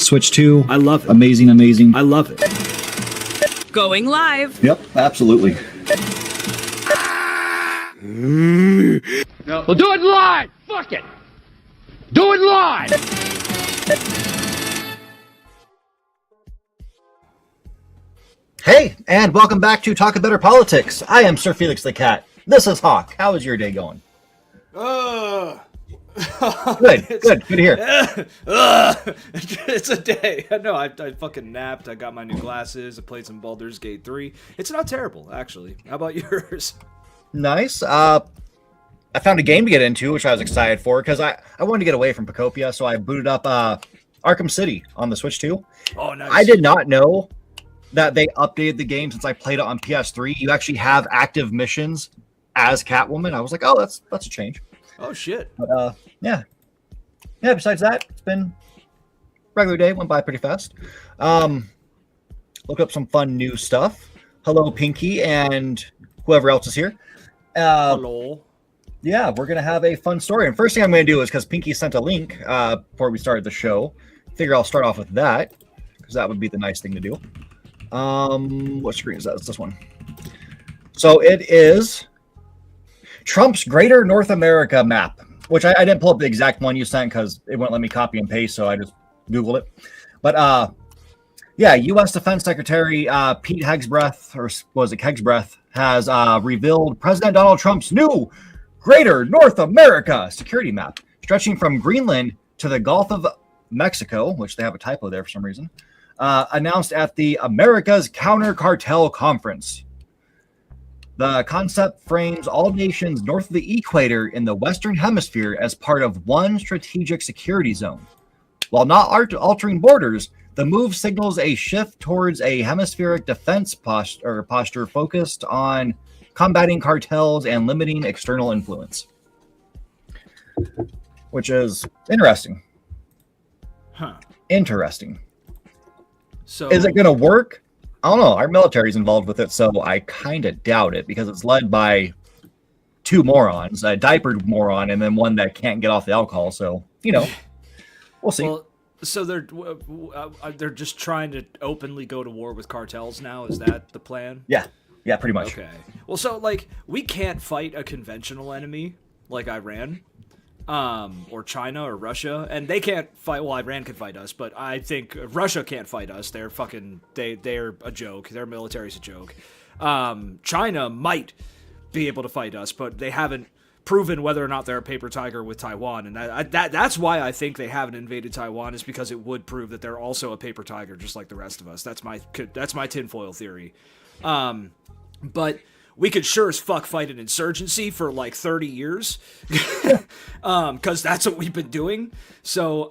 Switch 2. I love it. Amazing, amazing. I love it. Going live. Yep, absolutely. No. Well, do it live! Fuck it! Do it live! Hey, and welcome back to Talk Better Politics. I am SirFelixTheCat. This is Hawk. How is your day going? Good to hear. It's a day. No, I fucking napped. I got my new glasses. I played some Baldur's Gate 3. It's not terrible, actually. How about yours? Nice. I found a game to get into, which I was excited for, because I wanted to get away from Pacopia, so I booted up Arkham City on the Switch 2. Oh, nice. I did not know that they updated the game since I played it on PS3. You actually have active missions as Catwoman. I was like, oh, that's a change. Oh, shit. But, yeah, besides that, it's been regular day. Went by pretty fast. Look up some fun new stuff. Hello, Pinky, and whoever else is here. Hello. Yeah, we're going to have a fun story. And first thing I'm going to do is, because Pinky sent a link before we started the show, figure I'll start off with that, because that would be the nice thing to do. What screen is that? It's this one. So it is Trump's Greater North America map, which I didn't pull up the exact one you sent because it wouldn't let me copy and paste, so I just Googled it. But yeah, U.S. Defense Secretary Pete Hegseth, or was it Hegseth, has revealed President Donald Trump's new Greater North America security map, stretching from Greenland to the Gulf of Mexico, which they have a typo there for some reason, announced at the America's Counter Cartel Conference. The concept frames all nations north of the equator in the Western Hemisphere as part of one strategic security zone. While not altering borders, the move signals a shift towards a hemispheric defense posture focused on combating cartels and limiting external influence. Which is interesting. Huh. Interesting. So is it going to work? I don't know. Our military's involved with it, so I kind of doubt it because it's led by two morons, a diapered moron and then one that can't get off the alcohol. So, we'll see. Well, so they're just trying to openly go to war with cartels now? Is that the plan? Yeah, pretty much. Okay. Well, so, we can't fight a conventional enemy like Iran. Or China or Russia, and they can't fight. Well, Iran can fight us, but I think Russia can't fight us. They're they're a joke. Their military's a joke. China might be able to fight us, but they haven't proven whether or not they're a paper tiger with Taiwan, and that's why I think they haven't invaded Taiwan, is because it would prove that they're also a paper tiger, just like the rest of us. That's my tinfoil theory. But we could sure as fuck fight an insurgency for 30 years. Because that's what we've been doing. So,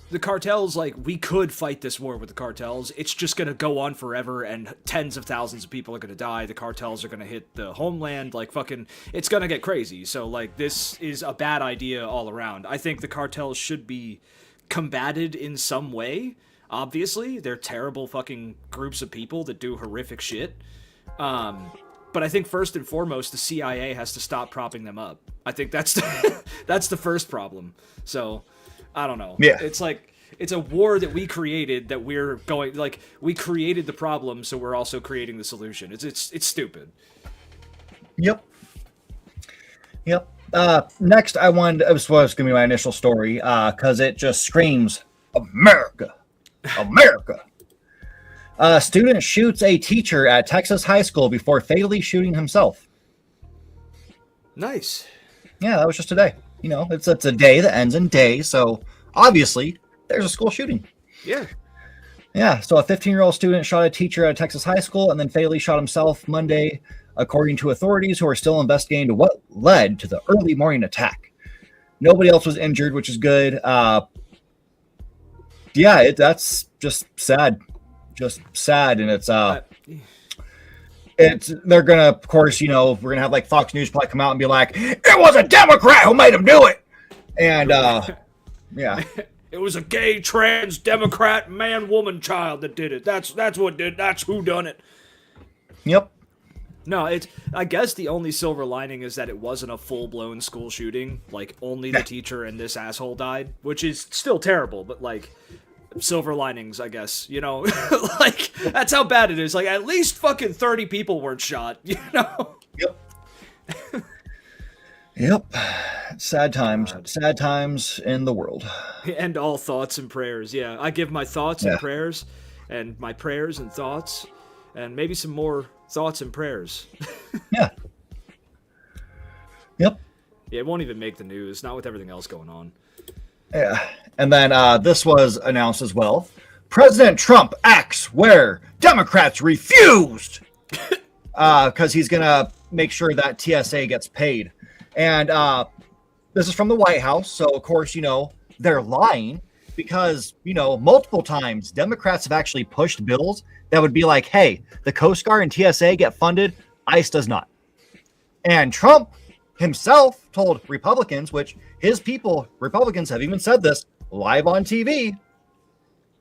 the cartels, we could fight this war with the cartels. It's just going to go on forever, and tens of thousands of people are going to die. The cartels are going to hit the homeland. It's going to get crazy. So, this is a bad idea all around. I think the cartels should be combated in some way. Obviously, they're terrible fucking groups of people that do horrific shit. But I think first and foremost, the CIA has to stop propping them up. I think that's the first problem. So, I don't know. Yeah. It's a war that we created that we're going, we created the problem, so we're also creating the solution. It's stupid. Yep. Next, this was going to be my initial story, because it just screams, America. America. A student shoots a teacher at Texas high school before fatally shooting himself. Nice. Yeah, that was just today. It's a day that ends in day, so obviously there's a school shooting. Yeah. Yeah, so a 15-year-old student shot a teacher at a Texas high school and then fatally shot himself Monday, according to authorities who are still investigating what led to the early morning attack. Nobody else was injured, which is good. That's just sad. And they're gonna, of course, we're gonna have Fox News probably come out and be like, it was a Democrat who made him do it, and yeah, it was a gay, trans, Democrat, man, woman, child that did it. That's who done it. Yep. No, I guess the only silver lining is that it wasn't a full-blown school shooting. Only the teacher and this asshole died, which is still terrible, but silver linings, I guess. You know, like that's how bad it is. Like at least fucking 30 people weren't shot. You know. Yep. Yep. Sad times. Sad times in the world. And all thoughts and prayers. Yeah, I give my thoughts and prayers, and my prayers and thoughts, and maybe some more thoughts and prayers. Yeah. Yep. Yeah, it won't even make the news. Not with everything else going on. Yeah. And then this was announced as well. President Trump acts where Democrats refused. Because he's going to make sure that TSA gets paid. And this is from the White House. So, of course, you know, they're lying because, you know, multiple times Democrats have actually pushed bills that would be like, hey, the Coast Guard and TSA get funded. ICE does not. And Trump himself told Republicans, which his people, Republicans, have even said this live on TV.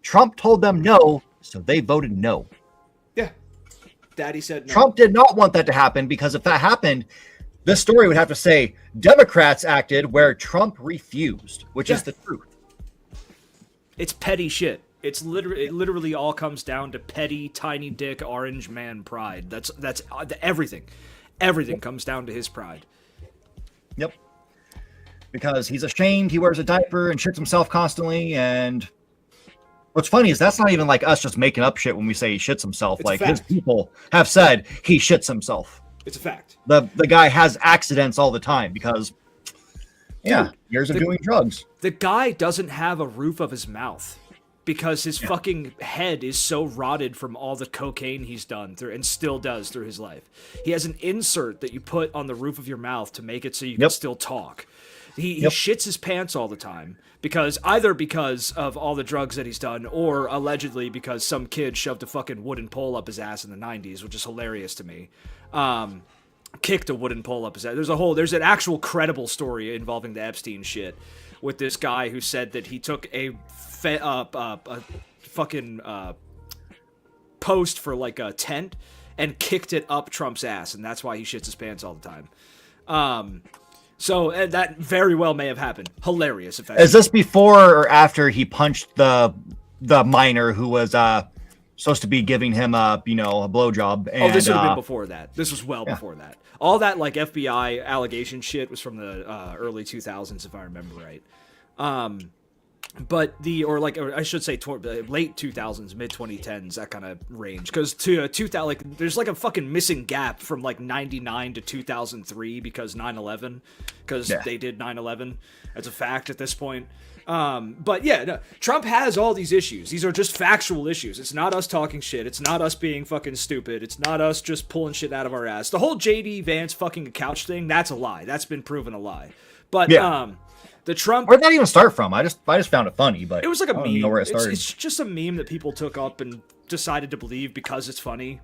Trump told them no, so they voted no. Yeah. Daddy said no. Trump did not want that to happen because if that happened, this story would have to say Democrats acted where Trump refused, which is the truth. It's petty shit. It literally all comes down to petty, tiny dick, orange man pride. That's everything. Everything comes down to his pride. Yep. Because he's ashamed, he wears a diaper and shits himself constantly. And what's funny is that's not even like us just making up shit when we say he shits himself. It's like his people have said he shits himself. It's a fact. The guy has accidents all the time because, years of doing drugs. The guy doesn't have a roof of his mouth because his fucking head is so rotted from all the cocaine he's done through and still does through his life. He has an insert that you put on the roof of your mouth to make it so you can still talk. He shits his pants all the time because of all the drugs that he's done or allegedly because some kid shoved a fucking wooden pole up his ass in the 90s, which is hilarious to me. Kicked a wooden pole up his ass. There's an actual credible story involving the Epstein shit with this guy who said that he took a fucking post for like a tent and kicked it up Trump's ass, and that's why he shits his pants all the time. So that very well may have happened. Hilarious. If is this before or after he punched the minor who was supposed to be giving him a blowjob? Oh, this would have been before that. This was before that. All that like FBI allegation shit was from the early 2000s, if I remember right. But I should say late 2000s, mid 2010s, that kind of range. Because to 2000, like there's like a fucking missing gap from like 99 to 2003 because 9/11, because they did 9/11. That's a fact at this point. But yeah, no, Trump has all these issues. These are just factual issues. It's not us talking shit. It's not us being fucking stupid. It's not us just pulling shit out of our ass. The whole JD Vance fucking couch thing, that's a lie. That's been proven a lie. But the Trump. Where'd that even start from? I just found it funny, but it was like a meme. Know where it started. It's just a meme that people took up and decided to believe because it's funny.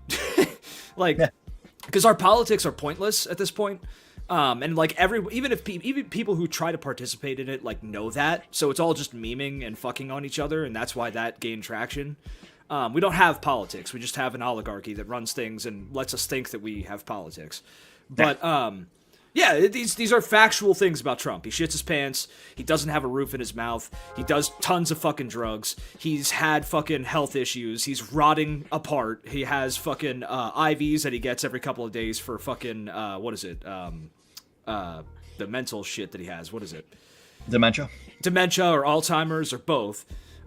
Because our politics are pointless at this point. And like even people who try to participate in it like know that, so it's all just memeing and fucking on each other, and that's why that gained traction. We don't have politics. We just have an oligarchy that runs things and lets us think that we have politics. But these are factual things about Trump. He shits his pants. He doesn't have a roof in his mouth. He does tons of fucking drugs. He's had fucking health issues. He's rotting apart. He has fucking IVs that he gets every couple of days for fucking the mental shit that he has. What is it? Dementia or Alzheimer's or both.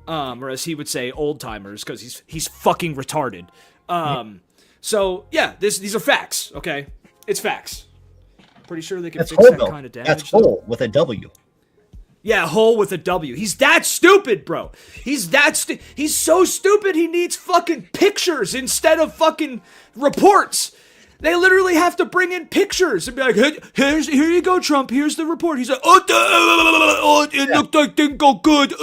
Or as he would say, old timers, because he's fucking retarded. So yeah, these are facts. Okay, it's facts. Pretty sure they can fix that kind of damage. That's whole with a W. Yeah, whole with a W. He's that stupid, bro. He's so stupid he needs fucking pictures instead of fucking reports. They literally have to bring in pictures and be like, here you go, Trump. Here's the report. He's like, it looked like didn't go good.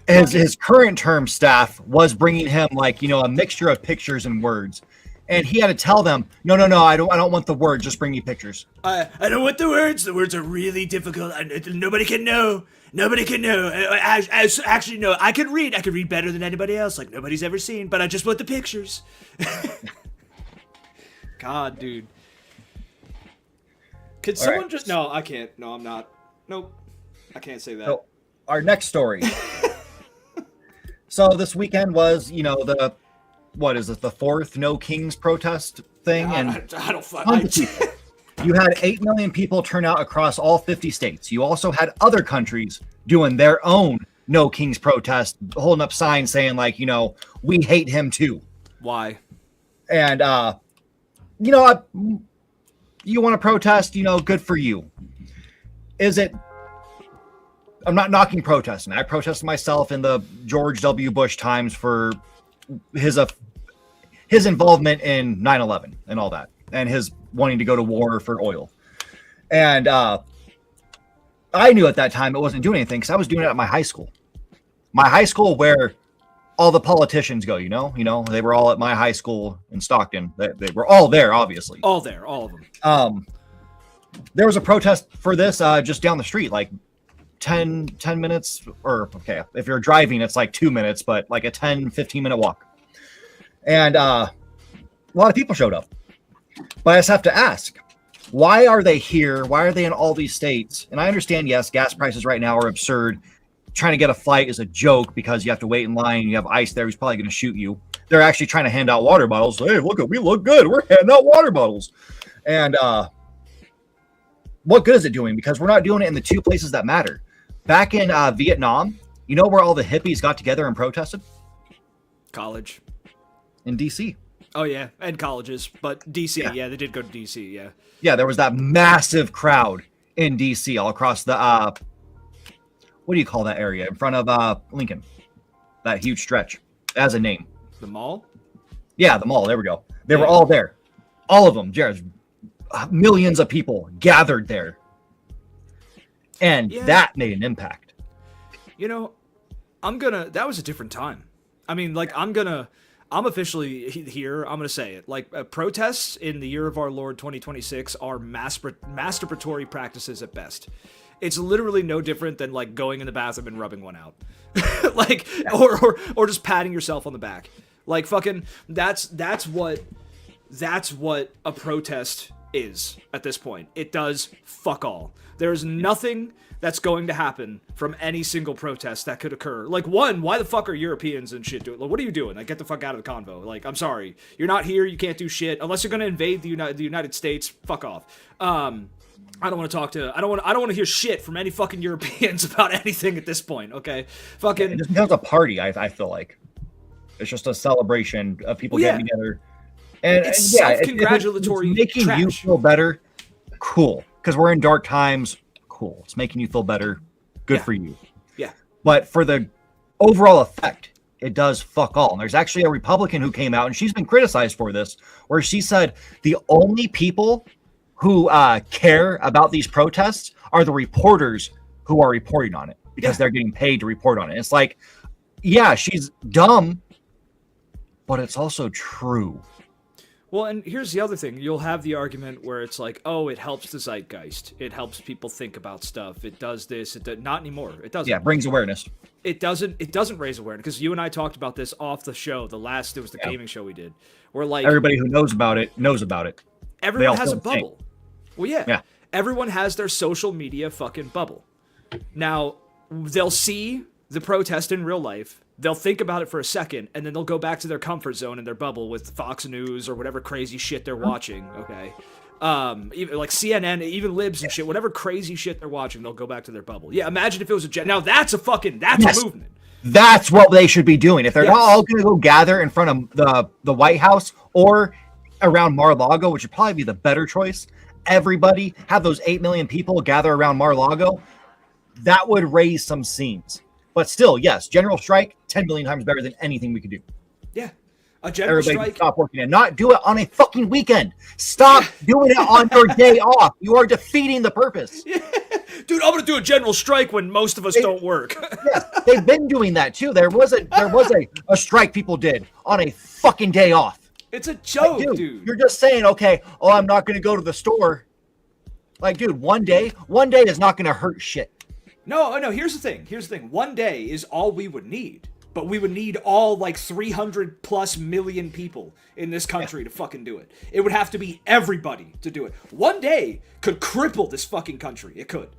His current term staff was bringing him like, a mixture of pictures and words. And he had to tell them, no, I don't want the words. Just bring me pictures. I don't want the words. The words are really difficult. Nobody can know. Actually, no. I could read. I could read better than anybody else. Like nobody's ever seen. But I just want the pictures. God, dude. Could someone just? No, I can't. No, I'm not. Nope. I can't say that. So, our next story. So this weekend was, the what is it, the fourth No Kings protest thing, and I don't fuck. You had 8 million people turn out across all 50 states. You also had other countries doing their own No Kings protest, holding up signs saying like, we hate him too. Why? And you want to protest, good for you. Is it? I'm not knocking protesting. I protested myself in the George W. Bush times for his involvement in 9/11 and all that, and his wanting to go to war for oil. And I knew at that time it wasn't doing anything because I was doing it at my high school. My high school where all the politicians go, they were all at my high school in Stockton. They were all there, obviously. All there, all of them. There was a protest for this just down the street, like 10 minutes, or okay, if you're driving, it's like 2 minutes, but like a 15-minute walk. And a lot of people showed up. But I just have to ask, why are they here? Why are they in all these states? And I understand, yes, gas prices right now are absurd. Trying to get a flight is a joke because you have to wait in line. You have ICE there who's probably going to shoot you. They're actually trying to hand out water bottles. Hey, we look good. We're handing out water bottles. And what good is it doing? Because we're not doing it in the two places that matter. Back in Vietnam, where all the hippies got together and protested? College. In D.C. Oh, yeah, and colleges. But D.C., yeah, they did go to D.C., yeah. Yeah, there was that massive crowd in D.C. all across the, what do you call that area? In front of Lincoln. That huge stretch. It has a name. The mall? Yeah, the mall. There we go. They were all there. All of them. Jared, millions of people gathered there. And that made an impact. That was a different time. I mean, like, I'm officially here. I'm going to say it. Like, protests in the year of our Lord 2026 are masturbatory practices at best. It's literally no different than like going in the bathroom and rubbing one out. Like, or just patting yourself on the back. Like, fucking, that's what a protest is at this point. It does fuck all. There's nothing that's going to happen from any single protest that could occur. Like, one, why the fuck are Europeans and shit doing? Like, what are you doing? Like, get the fuck out of the convo. Like, I'm sorry. You're not here. You can't do shit. Unless you're going to invade the United States, fuck off. I don't want to hear shit from any fucking Europeans about anything at this point, okay? Fucking... It just becomes a party, I feel like. It's just a celebration of people getting together. And it's self-congratulatory it's making trash. You feel better, cool. Because we're in dark times, cool. It's making you feel better, good for you. Yeah. But for the overall effect, it does fuck all. And there's actually a Republican who came out, and she's been criticized for this, where she said the only people who care about these protests are the reporters who are reporting on it because they're getting paid to report on it. It's like, yeah, she's dumb, but it's also true. Well, and here's the other thing. You'll have the argument where it's like, oh, it helps the zeitgeist. It helps people think about stuff. It does this. Not anymore. It doesn't. Yeah, it brings awareness. It doesn't raise awareness, because you and I talked about this off the show. It was the gaming show we did. Where like everybody who knows about it knows about it. Everyone has a bubble. Well, yeah. Everyone has their social media fucking bubble. Now, they'll see the protest in real life. They'll think about it for a second, and then they'll go back to their comfort zone in their bubble with Fox News or whatever crazy shit they're watching, okay? Even like CNN, even libs and shit, whatever crazy shit they're watching, they'll go back to their bubble. Yeah, imagine if it was now that's a movement. That's what they should be doing. If they're not all going to go gather in front of the White House or around Mar-a-Lago, which would probably be the better choice, everybody have those 8 million people gather around Mar-a-Lago, that would raise some scenes. But still, yes, general strike, 10 million times better than anything we could do. Yeah. A general strike. Stop working and not do it on a fucking weekend. Stop doing it on your day off. You are defeating the purpose. Yeah. Dude, I'm going to do a general strike when most of us don't work. Yes, they've been doing that too. There was a strike people did on a fucking day off. It's a joke, like, dude. You're just saying, okay, I'm not going to go to the store. Like, dude, one day is not going to hurt shit. No, here's the thing. One day is all we would need. But we would need all like 300 plus million people in this country to fucking do it. It would have to be everybody to do it. 1 day could cripple this fucking country. It could.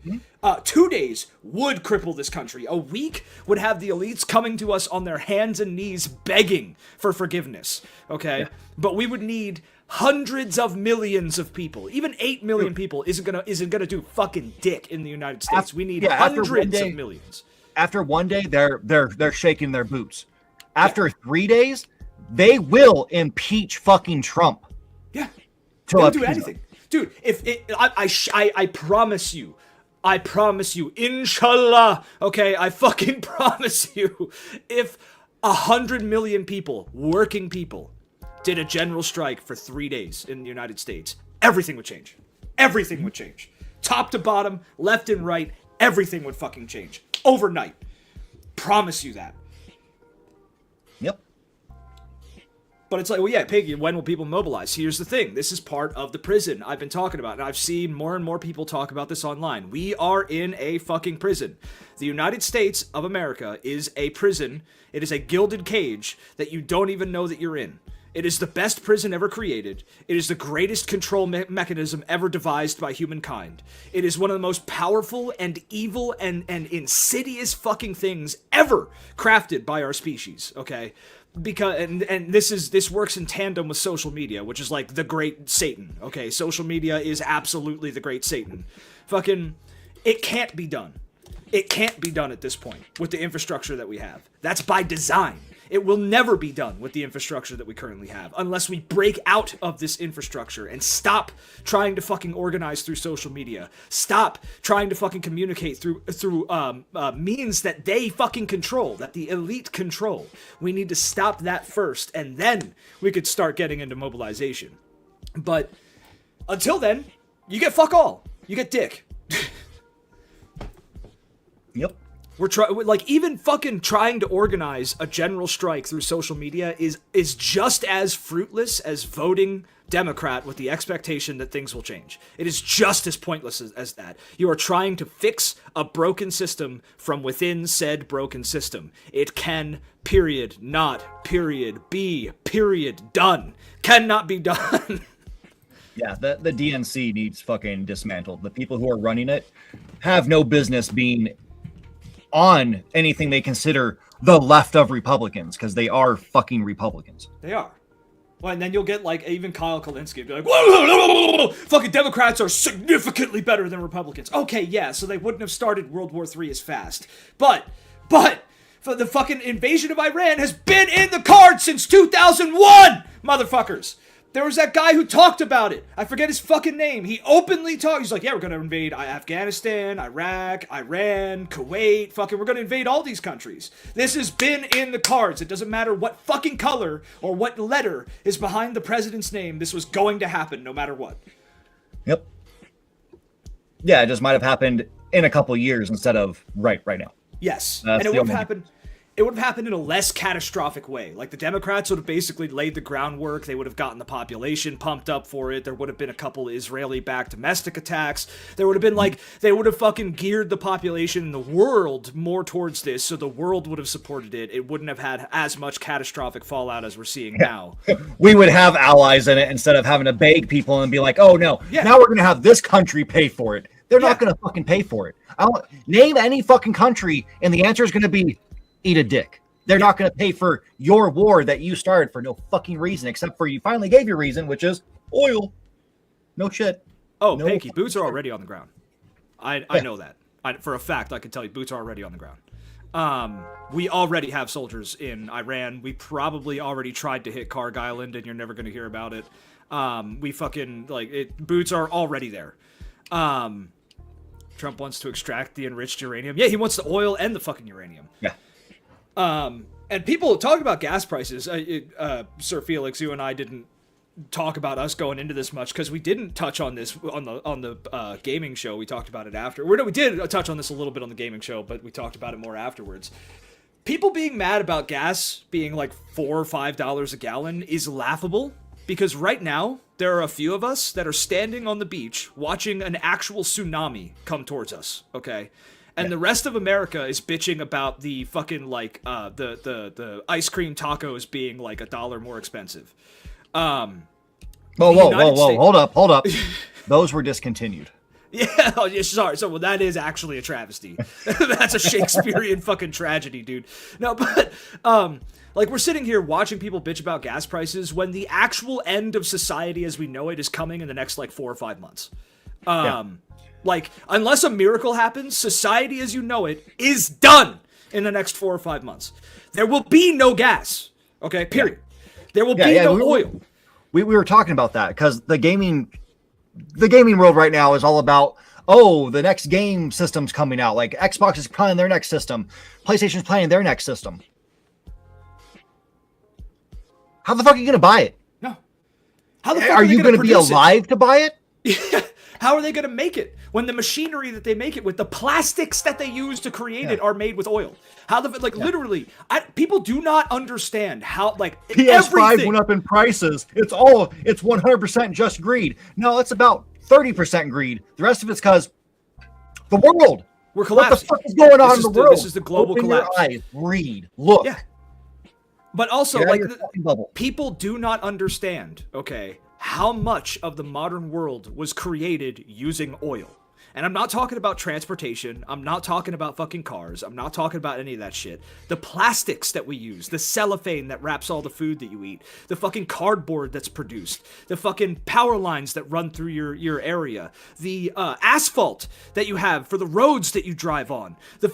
2 days would cripple this country. A week would have the elites coming to us on their hands and knees begging for forgiveness. Okay? Yeah. But we would need hundreds of millions of people. Even 8 million people isn't gonna do fucking dick in the United States. We need hundreds of millions. After 1 day, they're shaking their boots. After 3 days, they will impeach fucking Trump. Yeah, they'll do anything, dude. I promise you, inshallah. Okay, I fucking promise you, if 100 million people, working people, did a general strike for 3 days in the United States, everything would change. Everything would change, top to bottom, left and right. Everything would fucking change overnight. Promise you that. Yep. But it's like, well, yeah, Piggy, when will people mobilize? Here's the thing. This is part of the prison I've been talking about, and I've seen more and more people talk about this online. We are in a fucking prison. The United States of America is a prison. It is a gilded cage that you don't even know that you're in. It is the best prison ever created. It is the greatest control mechanism ever devised by humankind. It is one of the most powerful and evil and insidious fucking things ever crafted by our species, okay? Because and this works in tandem with social media, which is like the great Satan, okay? Social media is absolutely the great Satan. Fucking, it can't be done. It can't be done at this point with the infrastructure that we have. That's by design. It will never be done with the infrastructure that we currently have unless we break out of this infrastructure and stop trying to fucking organize through social media. Stop trying to fucking communicate through means that they fucking control, that the elite control. We need to stop that first, and then we could start getting into mobilization. But until then, you get fuck all. You get dick. Yep. Even fucking trying to organize a general strike through social media is just as fruitless as voting Democrat with the expectation that things will change. It is just as pointless as that. You are trying to fix a broken system from within said broken system. It can, period, not, period, be, period, done. Cannot be done. Yeah, the DNC needs fucking dismantled. The people who are running it have no business being on anything they consider the left of Republicans, because they are fucking Republicans. They are. Well, and then you'll get like even Kyle Kalinske be like, whoa, fucking Democrats are significantly better than Republicans. Okay, yeah, so they wouldn't have started World War III as fast. But for the fucking invasion of Iran has been in the cards since 2001, motherfuckers. There was that guy who talked about it. I forget his fucking name. He openly talked. He's like, yeah, we're going to invade Afghanistan, Iraq, Iran, Kuwait. Fucking, we're going to invade all these countries. This has been in the cards. It doesn't matter what fucking color or what letter is behind the president's name. This was going to happen no matter what. Yep. Yeah, it just might have happened in a couple years instead of right now. Yes. And it would have happened. It would have happened in a less catastrophic way. Like, the Democrats would have basically laid the groundwork. They would have gotten the population pumped up for it. There would have been a couple Israeli-backed domestic attacks. There would have been, like, they would have fucking geared the population in the world more towards this, so the world would have supported it. It wouldn't have had as much catastrophic fallout as we're seeing now. We would have allies in it instead of having to beg people and be like, oh, no, now we're going to have this country pay for it. They're not going to fucking pay for it. Name any fucking country, and the answer is going to be, eat a dick. They're not going to pay for your war that you started for no fucking reason, except for you finally gave your reason, which is oil. No shit. Oh, no. Panky, boots are already on the ground. I know that. For a fact, I can tell you boots are already on the ground. We already have soldiers in Iran. We probably already tried to hit Karg Island, and you're never going to hear about it. We fucking, boots are already there. Trump wants to extract the enriched uranium. Yeah, he wants the oil and the fucking uranium. Yeah. And people talk about gas prices. Sir Felix, you and I didn't talk about us going into this much because we didn't touch on this on the gaming show. We talked about it after. We did touch on this a little bit on the gaming show, but we talked about it more afterwards. People being mad about gas being like $4 or $5 a gallon is laughable because right now there are a few of us that are standing on the beach watching an actual tsunami come towards us. Okay. and the rest of America is bitching about the fucking like the ice cream tacos being like $1 more expensive. Whoa, hold up. Those were discontinued. Yeah, oh, yeah, sorry. So, well, that is actually a travesty. That's a Shakespearean fucking tragedy, dude. No, but, like, we're sitting here watching people bitch about gas prices when the actual end of society as we know it is coming in the next, like, 4 or 5 months. Like, unless a miracle happens, society as you know it is done in the next 4 or 5 months. There will be no gas, okay, period. There will be no oil. We were talking about that because the gaming world right now is all about, the next game system's coming out. Like Xbox is planning their next system. PlayStation's planning their next system. How the fuck are you going to buy it? No. How the fuck are you going to be alive to buy it? How are they going to make it when the machinery that they make it with, the plastics that they use to create it are made with oil? How literally, people do not understand how, like, PS5 went up in prices. It's 100% just greed. No, it's about 30% greed. The rest of it's because the world. We're collapsing. What the fuck is going on in the world? This is the global collapse. Your eyes, read, look. Yeah. But also, like, people do not understand, okay, how much of the modern world was created using oil. And I'm not talking about transportation. I'm not talking about fucking cars. I'm not talking about any of that shit. The plastics that we use, the cellophane that wraps all the food that you eat, the fucking cardboard that's produced, the fucking power lines that run through your area, the asphalt that you have for the roads that you drive on, the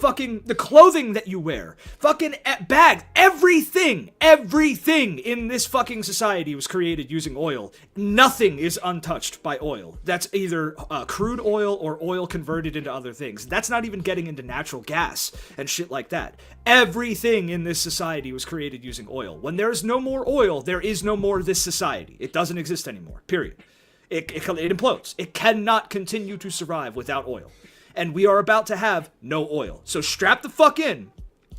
clothing that you wear, fucking bags, everything in this fucking society was created using oil. Nothing is untouched by oil. That's either crude oil or oil converted into other things. That's not even getting into natural gas and shit like that. Everything in this society was created using oil. When there is no more oil, there is no more this society. It doesn't exist anymore, period. It implodes. It cannot continue to survive without oil. And we are about to have no oil. So strap the fuck in,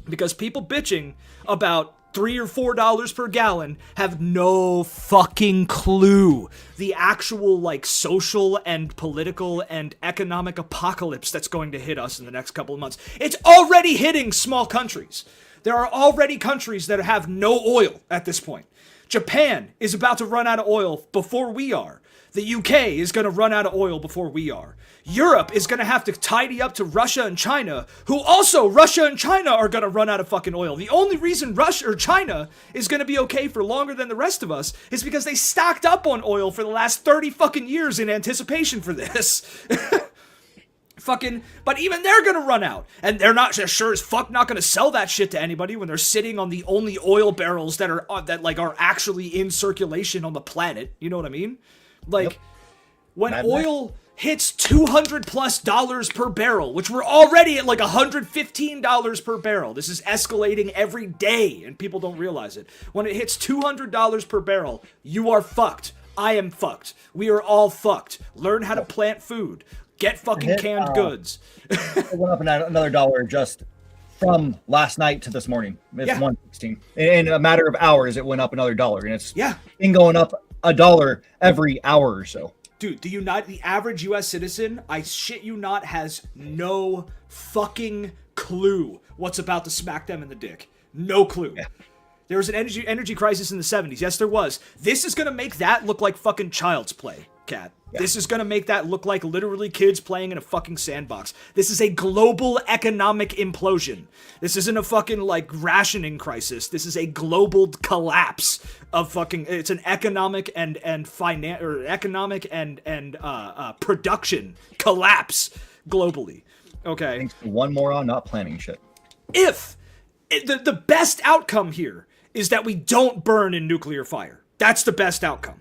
because people bitching about $3 or $4 per gallon have no fucking clue the actual, like, social and political and economic apocalypse that's going to hit us in the next couple of months. It's already hitting small countries. There are already countries that have no oil at this point. Japan is about to run out of oil before we are. The UK is going to run out of oil before we are. Europe is going to have to tidy up to Russia and China, who also, Russia and China are going to run out of fucking oil. The only reason Russia or China is going to be okay for longer than the rest of us is because they stocked up on oil for the last 30 fucking years in anticipation for this. But even they're gonna run out, and they're sure as fuck not gonna sell that shit to anybody when they're sitting on the only oil barrels that are actually in circulation on the planet. You know what I mean? Like, when oil hits $200+ per barrel, which we're already at like $115 per barrel. This is escalating every day, and people don't realize it. When it hits $200 per barrel, you are fucked. I am fucked. We are all fucked. Learn how to plant food. Get fucking canned goods. It went up another $1 just from last night to this morning. It's $1.16. In a matter of hours, it went up another $1, and it's been going up $1 every hour or so. Dude, the average U.S. citizen, I shit you not, has no fucking clue what's about to smack them in the dick. No clue. Yeah. There was an energy crisis in the 70s. Yes, there was. This is going to make that look like fucking child's play, Cat. Yeah. This is going to make that look like literally kids playing in a fucking sandbox. This is a global economic implosion. This isn't a fucking, like, rationing crisis. This is a global collapse of fucking... It's an economic and production collapse globally. Okay? Thanks to one moron not planning shit. If... The best outcome here is that we don't burn in nuclear fire. That's the best outcome.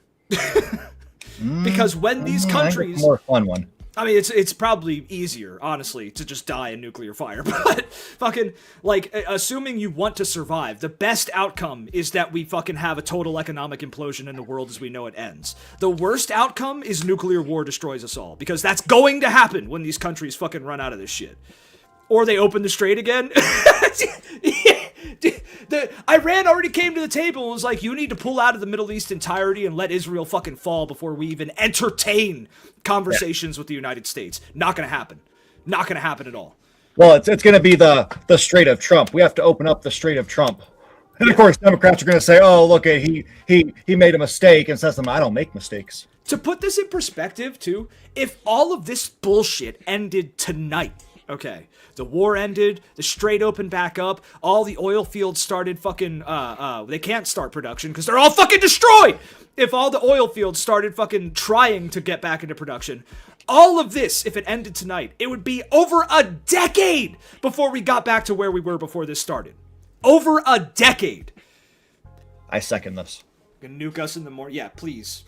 Because when these countries, more fun one. I mean, it's probably easier, honestly, to just die in nuclear fire. But fucking, like, assuming you want to survive, the best outcome is that we fucking have a total economic implosion in the world as we know it ends. The worst outcome is nuclear war destroys us all, because that's going to happen when these countries fucking run out of this shit. Or they open the strait again. Iran already came to the table and was like, you need to pull out of the Middle East entirety and let Israel fucking fall before we even entertain conversations with the United States. Not gonna happen. Not gonna happen at all. Well, it's going to be the Strait of Trump. We have to open up the Strait of Trump. And of course, Democrats are going to say, "Oh, look, he made a mistake," and says, "I don't make mistakes." To put this in perspective, too, if all of this bullshit ended tonight, okay, the war ended, the Strait opened back up, all the oil fields started fucking, they can't start production because they're all fucking destroyed! If all the oil fields started fucking trying to get back into production, all of this, if it ended tonight, it would be over a decade before we got back to where we were before this started. Over a decade. I second this. Gonna nuke us in the morning. Yeah, please.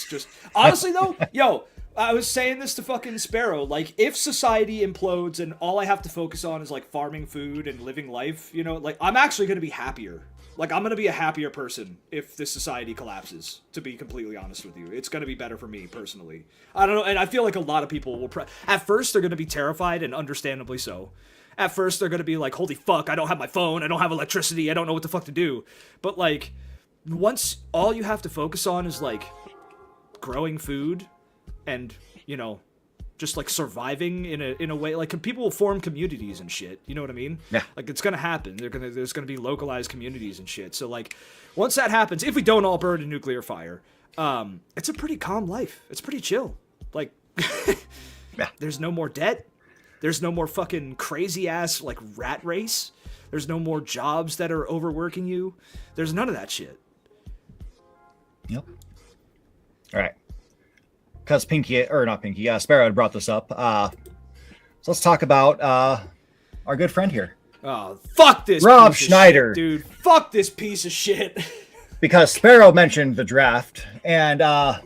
Just honestly though, yo, I was saying this to fucking Sparrow. Like, if society implodes and all I have to focus on is like farming food and living life, you know, like I'm actually gonna be happier. Like, I'm gonna be a happier person if this society collapses. To be completely honest with you, it's gonna be better for me personally. I don't know, and I feel like a lot of people will. At first, they're gonna be terrified, and understandably so. At first, they're gonna be like, "Holy fuck! I don't have my phone. I don't have electricity. I don't know what the fuck to do." But like, once all you have to focus on is like growing food and, you know, just like surviving in a way, like people will form communities and shit, you know what I mean? Yeah. Like, it's gonna happen. There's gonna be localized communities and shit. So like, once that happens, if we don't all burn in nuclear fire, it's a pretty calm life. It's pretty chill. Like, yeah. There's no more debt. There's no more fucking crazy ass like rat race. There's no more jobs that are overworking you. There's none of that shit. Yep. All right. Because Sparrow had brought this up. So let's talk about our good friend here. Oh, fuck this Rob piece of Schneider. shit, dude. Fuck this piece of shit. Because Sparrow mentioned the draft, and yeah,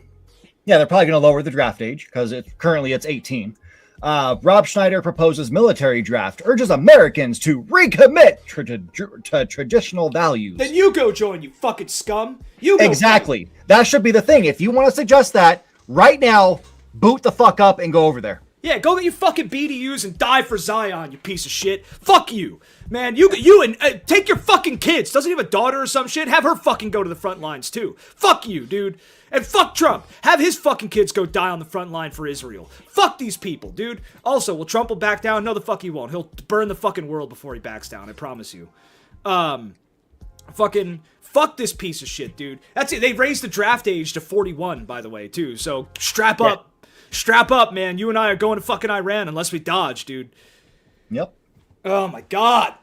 they're probably going to lower the draft age because currently it's 18. Rob Schneider proposes military draft, urges Americans to recommit to traditional values. Then you go join, you fucking scum. You go exactly. Join. That should be the thing. If you want to suggest that, right now, boot the fuck up and go over there. Yeah, go get your fucking BDUs and die for Zion, you piece of shit. Fuck you. Man, you and take your fucking kids. Doesn't he have a daughter or some shit? Have her fucking go to the front lines too. Fuck you, dude. And fuck Trump. Have his fucking kids go die on the front line for Israel. Fuck these people, dude. Also, will Trump will back down? No, the fuck he won't. He'll burn the fucking world before he backs down. I promise you. Fucking fuck this piece of shit, dude. That's it. They raised the draft age to 41, by the way, too. So strap up. Strap up, man. You and I are going to fucking Iran unless we dodge, dude. Yep. Oh my god.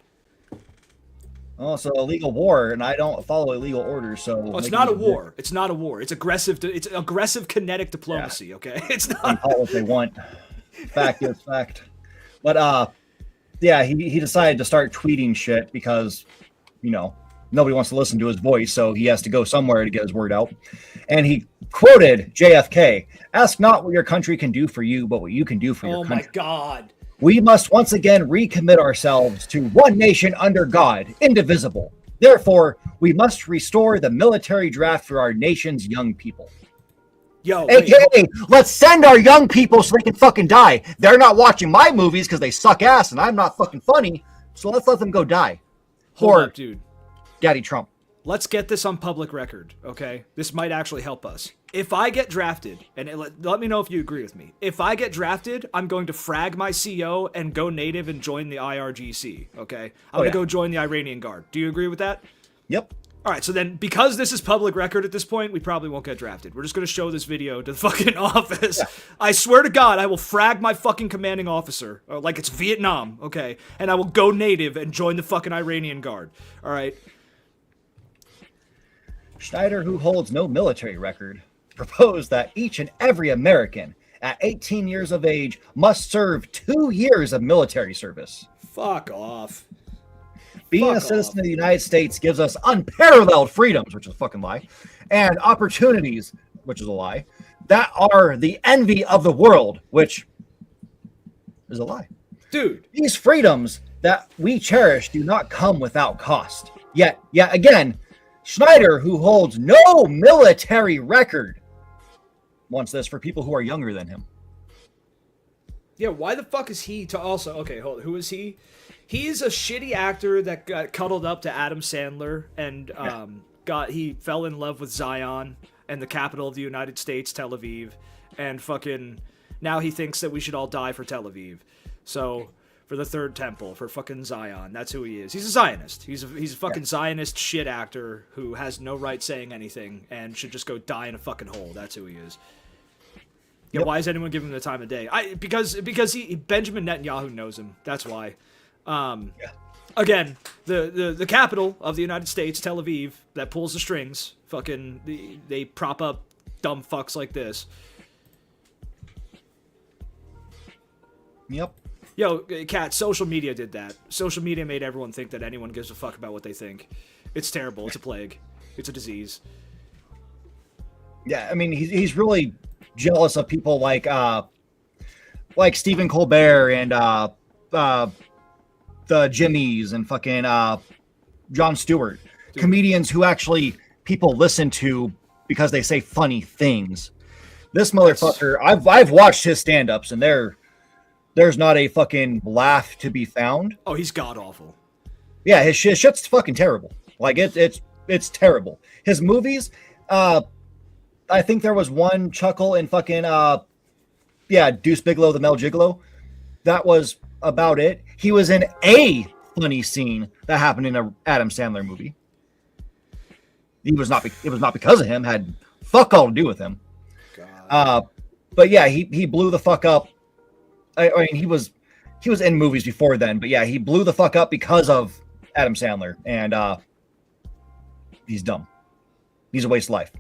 Oh, so illegal war, and I don't follow illegal orders, so... Oh, it's not a war. It's not a war. It's aggressive. It's aggressive kinetic diplomacy. Yeah. Okay, it's not. They call what they want. Fact is fact. But yeah, he decided to start tweeting shit because, you know, nobody wants to listen to his voice, so he has to go somewhere to get his word out. And he quoted JFK: "Ask not what your country can do for you, but what you can do for your country." Oh my god. "We must once again recommit ourselves to one nation under God, indivisible. Therefore, we must restore the military draft for our nation's young people." Yo, AKA, let's send our young people so they can fucking die. They're not watching my movies because they suck ass and I'm not fucking funny, so let's let them go die. Hold up, dude. Daddy Trump. Let's get this on public record, okay? This might actually help us. If I get drafted, and let me know if you agree with me. If I get drafted, I'm going to frag my CO and go native and join the IRGC, okay? I'm going to go join the Iranian Guard. Do you agree with that? Yep. All right, so then because this is public record at this point, we probably won't get drafted. We're just going to show this video to the fucking office. Yeah. I swear to God, I will frag my fucking commanding officer, like it's Vietnam, okay? And I will go native and join the fucking Iranian Guard, all right? Schneider, who holds no military record, proposed that each and every American at 18 years of age must serve 2 years of military service. Fuck off. Being a citizen of the United States gives us unparalleled freedoms, which is a fucking lie, and opportunities, which is a lie, that are the envy of the world, which is a lie. Dude. These freedoms that we cherish do not come without cost. Yet again, Schneider, who holds no military record, wants this for people who are younger than him. Yeah, why the fuck is he to also... Okay, hold on. Who is he? He's a shitty actor that got cuddled up to Adam Sandler and he fell in love with Zion and the capital of the United States, Tel Aviv, and fucking now he thinks that we should all die for Tel Aviv. So for the Third Temple, for fucking Zion. That's who he is. He's a Zionist. He's a fucking Zionist shit actor who has no right saying anything and should just go die in a fucking hole. That's who he is. Yeah, why is anyone giving him the time of day? Because Benjamin Netanyahu knows him. That's why. Again, the capital of the United States, Tel Aviv, that pulls the strings. Fucking, they prop up dumb fucks like this. Yep. Yo, Cat, social media did that. Social media made everyone think that anyone gives a fuck about what they think. It's terrible. It's a plague. It's a disease. Yeah, I mean, he's really jealous of people like Stephen Colbert and the Jimmys and fucking Jon Stewart. Dude. Comedians who actually people listen to because they say funny things. This motherfucker, I've watched his stand-ups and there's not a fucking laugh to be found. Oh, he's god-awful. Yeah, his shit's fucking terrible. Like, it's terrible. His movies, I think there was one chuckle in fucking, Deuce Bigalow, the Mel Gigolo. That was about it. He was in a funny scene that happened in a Adam Sandler movie. It was not because of him. Had fuck all to do with him. God. But yeah, he blew the fuck up. I mean, he was in movies before then, but yeah, he blew the fuck up because of Adam Sandler, and he's dumb. He's a waste of life.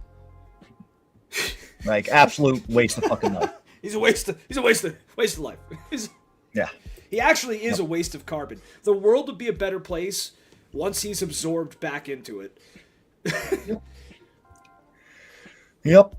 Like, absolute waste of fucking life. He's a waste of life. Yeah. He actually is a waste of carbon. The world would be a better place once he's absorbed back into it. Yep.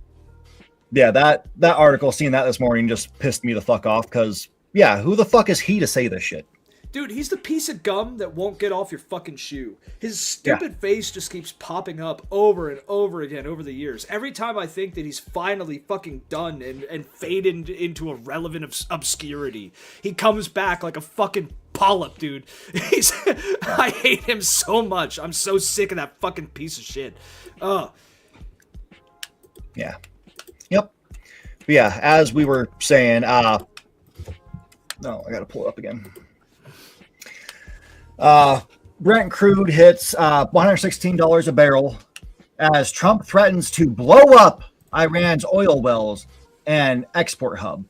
Yeah, that article, seeing that this morning, just pissed me the fuck off, because, yeah, who the fuck is he to say this shit? Dude, he's the piece of gum that won't get off your fucking shoe. His stupid face just keeps popping up over and over again over the years. Every time I think that he's finally fucking done and faded into irrelevant obscurity, he comes back like a fucking polyp, dude. I hate him so much. I'm so sick of that fucking piece of shit. Ugh. Yeah. Yep. But yeah, as we were saying, I gotta pull it up again. Brent crude hits $116 a barrel as Trump threatens to blow up Iran's oil wells and export hub.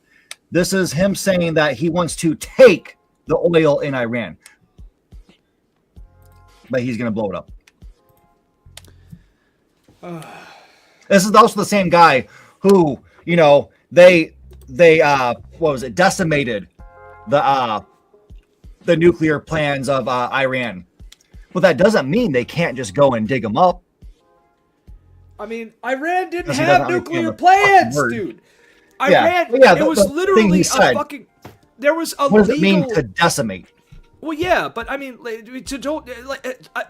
This is him saying that he wants to take the oil in Iran, but he's going to blow it up. This is also the same guy who, they decimated the nuclear plans of Iran. But that doesn't mean they can't just go and dig them up. I mean, Iran didn't have nuclear plans, dude. Iran, it was literally a fucking... There was a What does it mean to decimate? Well, yeah, but I mean,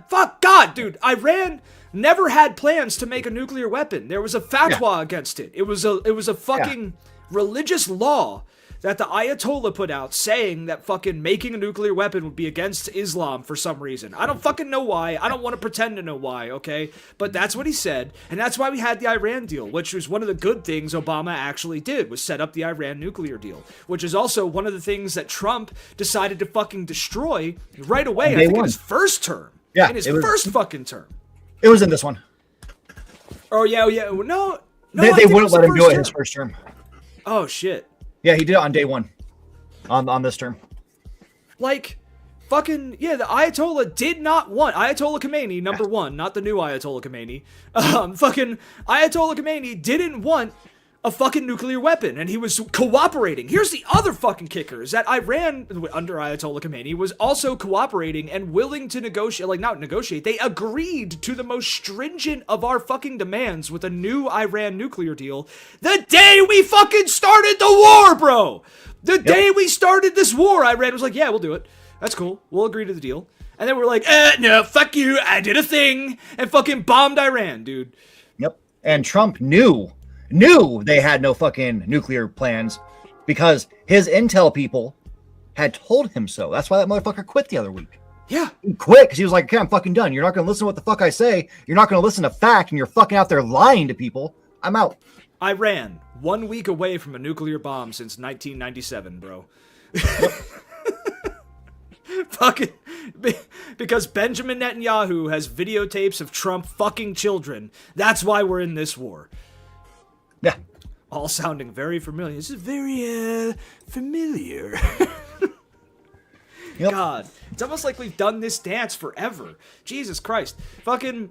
fuck God, dude. Iran never had plans to make a nuclear weapon. There was a fatwa against it. It was a fucking religious law that the Ayatollah put out saying that fucking making a nuclear weapon would be against Islam for some reason. I don't fucking know why. I don't want to pretend to know why, okay? But that's what he said, and that's why we had the Iran deal, which was one of the good things Obama actually did, was set up the Iran nuclear deal, which is also one of the things that Trump decided to fucking destroy right away, I think in his first term. Yeah. In his first fucking term. It was in this one. Oh, yeah. No. They wouldn't let him do it in his first term. Oh, shit. Yeah, he did it on day one, on this term. Like, fucking, yeah, the Ayatollah did not want, Ayatollah Khomeini, number one, not the new Ayatollah Khomeini, fucking Ayatollah Khomeini didn't want a fucking nuclear weapon, and he was cooperating. Here's the other fucking kicker, is that Iran, under Ayatollah Khomeini, was also cooperating and willing to negotiate, like, not negotiate, they agreed to the most stringent of our fucking demands with a new Iran nuclear deal the day we fucking started the war, bro! The day we started this war, Iran was like, yeah, we'll do it. That's cool. We'll agree to the deal. And then we're like, no, fuck you, I did a thing, and fucking bombed Iran, dude. Yep. And Trump knew they had no fucking nuclear plans because his intel people had told him so. That's why that motherfucker quit the other week. Yeah. He quit because he was like, okay, I'm fucking done. You're not going to listen to what the fuck I say. You're not going to listen to fact, and you're fucking out there lying to people. I'm out. Iran, 1 week away from a nuclear bomb since 1997, bro. Fucking because Benjamin Netanyahu has videotapes of Trump fucking children. That's why we're in this war. Yeah. All sounding very familiar. This is very familiar. Yep. God, it's almost like we've done this dance forever. Jesus Christ. Fucking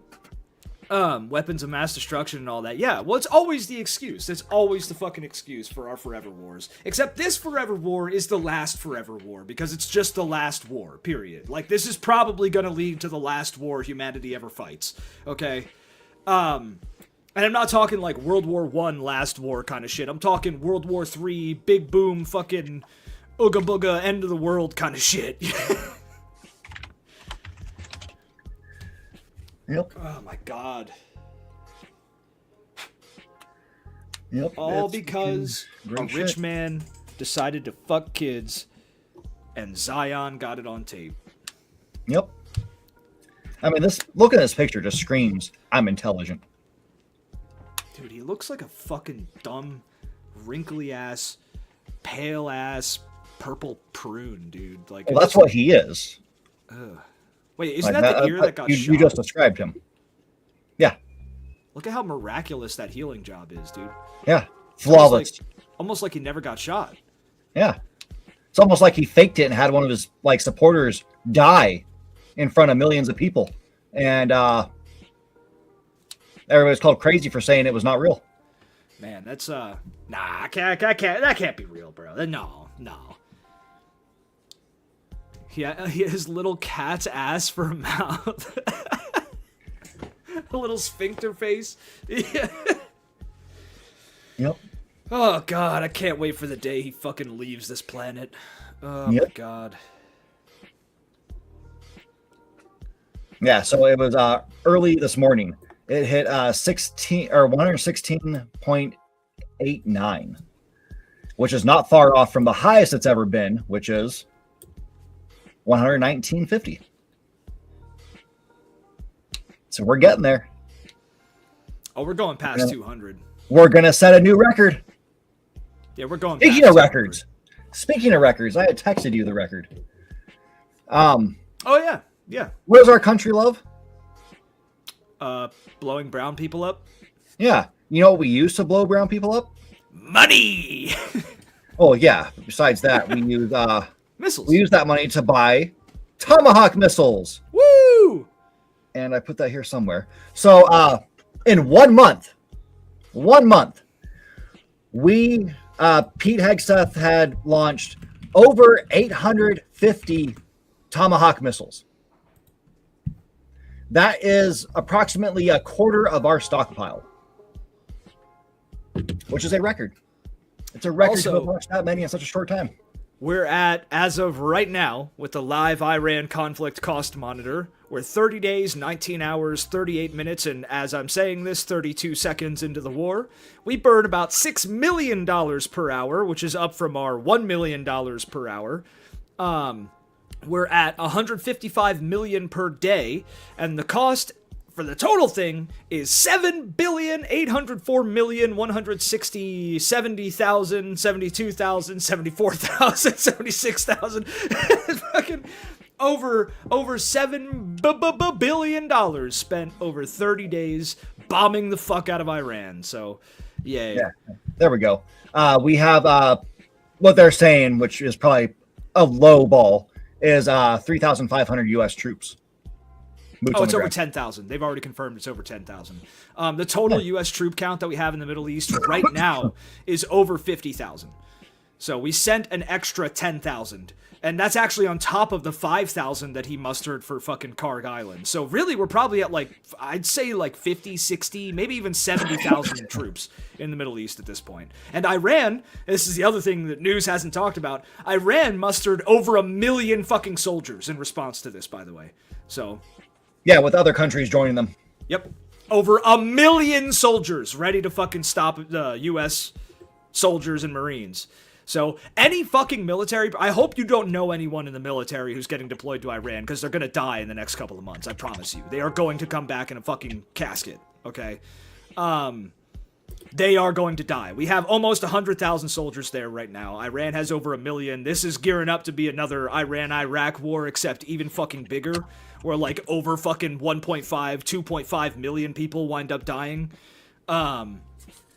weapons of mass destruction and all that. Yeah, well, it's always the excuse. It's always the fucking excuse for our forever wars. Except this forever war is the last forever war because it's just the last war, period. Like, this is probably going to lead to the last war humanity ever fights. Okay? And I'm not talking like World War I last war kind of shit. I'm talking World War III, big boom, fucking ooga booga, end of the world kind of shit. Yep. Oh my god. Yep. All because a great rich shit. man decided to fuck kids and Zion got it on tape. Yep. I mean, look at this picture just screams, I'm intelligent. Dude, he looks like a fucking dumb, wrinkly ass, pale ass, purple prune, dude. Like, Well, that's what he is. Wait, isn't Like, that the ear that got shot? You just described him. Yeah. Look at how miraculous that healing job is, dude. Yeah. Flawless. Almost like he never got shot. Yeah. It's almost like he faked it and had one of his like supporters die in front of millions of people. And everybody's called crazy for saying it was not real. Man, that's nah, I can't, that can't be real, bro. No. Yeah, he has little cat's ass for a mouth. A little sphincter face. Yeah. Yep. Oh god, I can't wait for the day he fucking leaves this planet. Oh Yep. my god. Yeah, so it was early this morning. It hit 116.89, which is not far off from the highest it's ever been, which is 119.50. So we're getting there. Oh, we're going past 200. We're gonna set a new record. Yeah, we're going Speaking past of 200. records, I had texted you the record. Oh yeah. What does our country love? Blowing brown people up. Yeah. You know what we use to blow brown people up? Money. Oh yeah. Besides that, we use Missiles. we use that money to buy Tomahawk missiles. Woo! And I put that here somewhere. So in 1 month, we Pete Hegseth had launched over 850 Tomahawk missiles. That is approximately a quarter of our stockpile, which is a record. It's a record to have launched that many in such a short time. We're at, as of right now, with the live Iran conflict cost monitor, we're 30 days, 19 hours, 38 minutes, and as I'm saying this, 32 seconds into the war. We burn about $6 million per hour, which is up from our $1 million per hour. We're at 155 million per day, and the cost for the total thing is 7,804,160,70,000, 74,000, 76,000, fucking over $7 billion spent over 30 days bombing the fuck out of Iran. So, yay. Yeah, there we go. We have what they're saying, which is probably a low ball, is 3,500 U.S. troops. Oh, it's over 10,000. They've already confirmed it's over 10,000. The total U.S. troop count that we have in the Middle East right now is over 50,000. So we sent an extra 10,000. And that's actually on top of the 5,000 that he mustered for fucking Karg Island. So really, we're probably at like, I'd say like 50, 60, maybe even 70,000 troops in the Middle East at this point. And Iran, this is the other thing that news hasn't talked about, Iran mustered over 1 million fucking soldiers in response to this, by the way. So... yeah, with other countries joining them. Yep. Over 1 million soldiers ready to fucking stop the U.S. soldiers and Marines. So any fucking military... I hope you don't know anyone in the military who's getting deployed to Iran, because they're going to die in the next couple of months. I promise you. They are going to come back in a fucking casket. Okay? they are going to die. We have almost 100,000 soldiers there right now. Iran has over 1 million. This is gearing up to be another Iran-Iraq war, except even fucking bigger, where like over fucking 1.5, 2.5 million people wind up dying.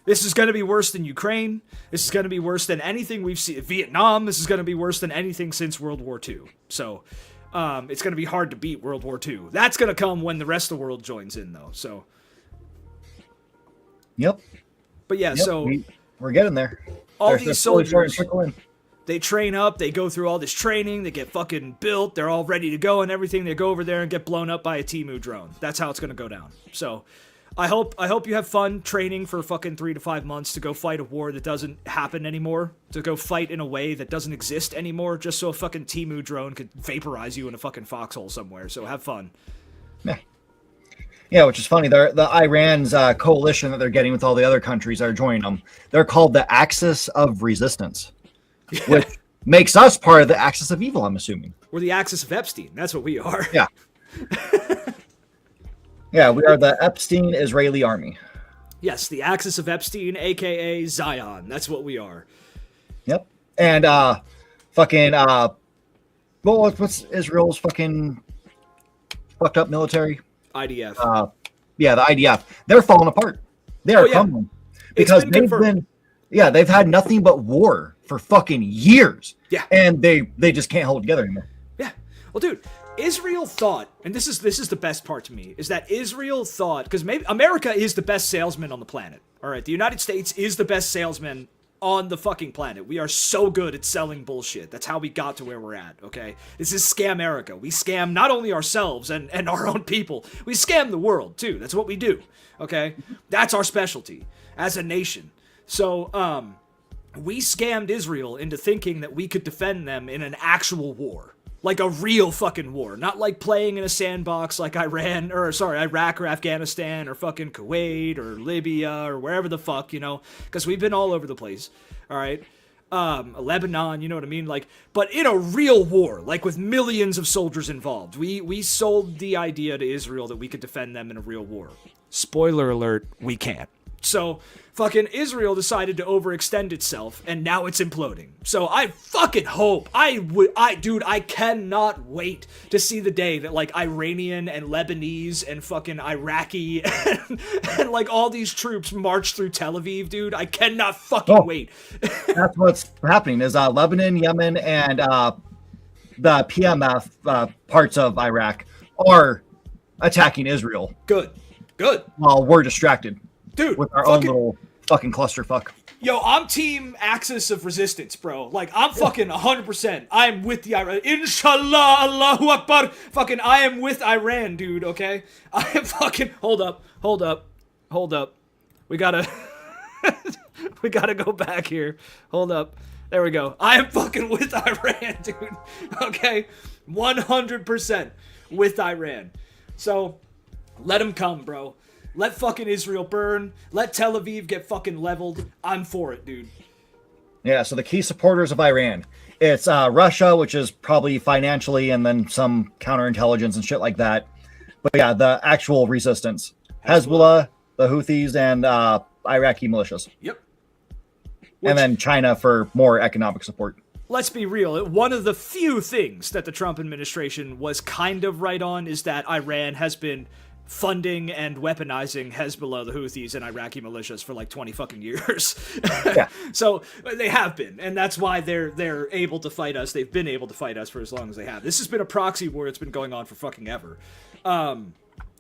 This is going to be worse than Ukraine. This is going to be worse than anything we've seen. Vietnam, this is going to be worse than anything since World War II. So, it's going to be hard to beat World War II. That's going to come when the rest of the world joins in, though. So, Yep. But yeah, so we're getting there. All these soldiers, in. They train up, they go through all this training, they get fucking built, they're all ready to go and everything. They go over there and get blown up by a Temu drone. That's how it's going to go down. So, I hope you have fun training for fucking 3 to 5 months to go fight a war that doesn't happen anymore, to go fight in a way that doesn't exist anymore, just so a fucking Temu drone could vaporize you in a fucking foxhole somewhere. So have fun. Yeah. Yeah, which is funny. The Iran's coalition that they're getting with all the other countries that are joining them, they're called the Axis of Resistance, which makes us part of the Axis of Evil, I'm assuming. We're the Axis of Epstein. That's what we are. Yeah. Yeah, we are the Epstein Israeli army. Yes, the Axis of Epstein, a.k.a. Zion. That's what we are. Yep. And fucking what's Israel's fucking fucked up military? IDF. Yeah, the IDF. They're falling apart. They are crumbling because they've had nothing but war for fucking years. Yeah. And they just can't hold together anymore. Yeah. Well, dude, Israel thought, and this is the best part to me, is that Israel thought, because maybe America is the best salesman on the planet. All right, the United States is the best salesman on the fucking planet. We are so good at selling bullshit. That's how we got to where we're at, okay? This is Scam-America. We scam not only ourselves and our own people, we scam the world, too. That's what we do, okay? That's our specialty as a nation. So, we scammed Israel into thinking that we could defend them in an actual war. Like a real fucking war. Not like playing in a sandbox like Iraq or Afghanistan or fucking Kuwait or Libya or wherever the fuck, you know? Because we've been all over the place, all right? Lebanon, you know what I mean? Like, but in a real war, like with millions of soldiers involved. We sold the idea to Israel that we could defend them in a real war. Spoiler alert, we can't. So, fucking Israel decided to overextend itself, and now it's imploding. So I fucking hope, dude, I cannot wait to see the day that, like, Iranian and Lebanese and fucking Iraqi and like, all these troops march through Tel Aviv, dude. I cannot fucking wait. That's what's happening, is Lebanon, Yemen, and the PMF parts of Iraq are attacking Israel. Good. While we're distracted. Dude, with our own little fucking clusterfuck. Yo, I'm team Axis of Resistance, bro. Like, I'm fucking 100%. I'm with the Iran. Inshallah, Allahu Akbar. Fucking, I am with Iran, dude, okay? I am fucking... Hold up. We gotta... we gotta go back here. Hold up. There we go. I am fucking with Iran, dude. Okay? 100% with Iran. So, let them come, bro. Let fucking Israel burn. Let Tel Aviv get fucking leveled. I'm for it, dude. Yeah, so the key supporters of Iran. It's Russia, which is probably financially, and then some counterintelligence and shit like that. But yeah, the actual resistance. Hezbollah, the Houthis, and Iraqi militias. Yep. And then China for more economic support. Let's be real. One of the few things that the Trump administration was kind of right on is that Iran has been funding and weaponizing Hezbollah, the Houthis, and Iraqi militias for like 20 fucking years. Yeah. So they have been, and that's why they're able to fight us. They've been able to fight us for as long as they have. This has been a proxy war that's been going on for fucking ever.